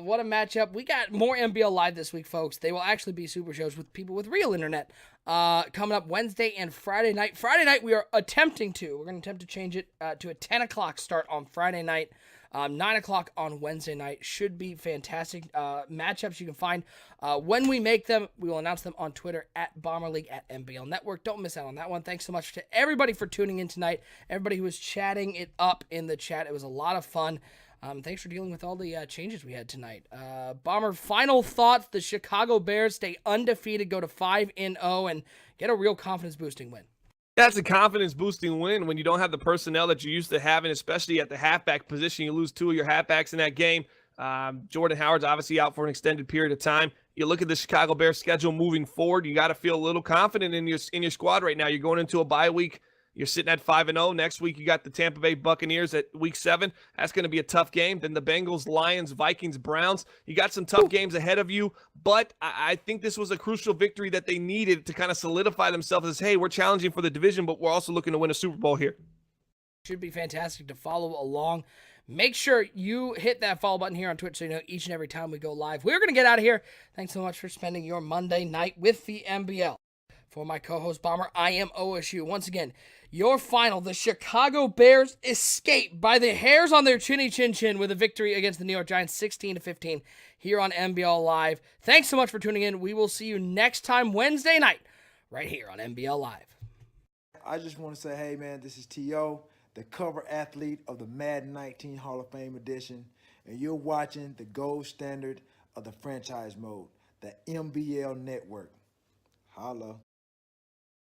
What a matchup. We got more NBL Live this week, folks. They will actually be super shows with people with real internet coming up Wednesday and Friday night. Friday night, we're going to attempt to change it to a 10 o'clock start on Friday night. 9 o'clock on Wednesday night. Should be fantastic matchups you can find. When we make them, we will announce them on Twitter at Bomber League at NBL Network. Don't miss out on that one. Thanks so much to everybody for tuning in tonight. Everybody who was chatting it up in the chat. It was a lot of fun. Thanks for dealing with all the changes we had tonight. Bomber, final thoughts. The Chicago Bears stay undefeated, go to 5-0, and get a real confidence-boosting win.
That's a confidence-boosting win when you don't have the personnel that you used to having, especially at the halfback position. You lose 2 of your halfbacks in that game. Jordan Howard's obviously out for an extended period of time. You look at the Chicago Bears schedule moving forward. You got to feel a little confident in your squad right now. You're going into a bye week. You're sitting at 5-0. Next week, you got the Tampa Bay Buccaneers at week 7. That's going to be a tough game. Then the Bengals, Lions, Vikings, Browns. You got some tough games ahead of you. But I think this was a crucial victory that they needed to kind of solidify themselves as, hey, we're challenging for the division, but we're also looking to win a Super Bowl here.
Should be fantastic to follow along. Make sure you hit that follow button here on Twitch so you know each and every time we go live. We're going to get out of here. Thanks so much for spending your Monday night with the NBL. For my co-host Bomber, I am OSU. Once again, your final, the Chicago Bears escape by the hairs on their chinny chin chin with a victory against the New York Giants 16-15 here on NBL Live. Thanks so much for tuning in. We will see you next time Wednesday night right here on NBL Live.
I just want to say, hey, man, this is T.O., the cover athlete of the Madden 19 Hall of Fame edition, and you're watching the gold standard of the franchise mode, the NBL Network. Holla.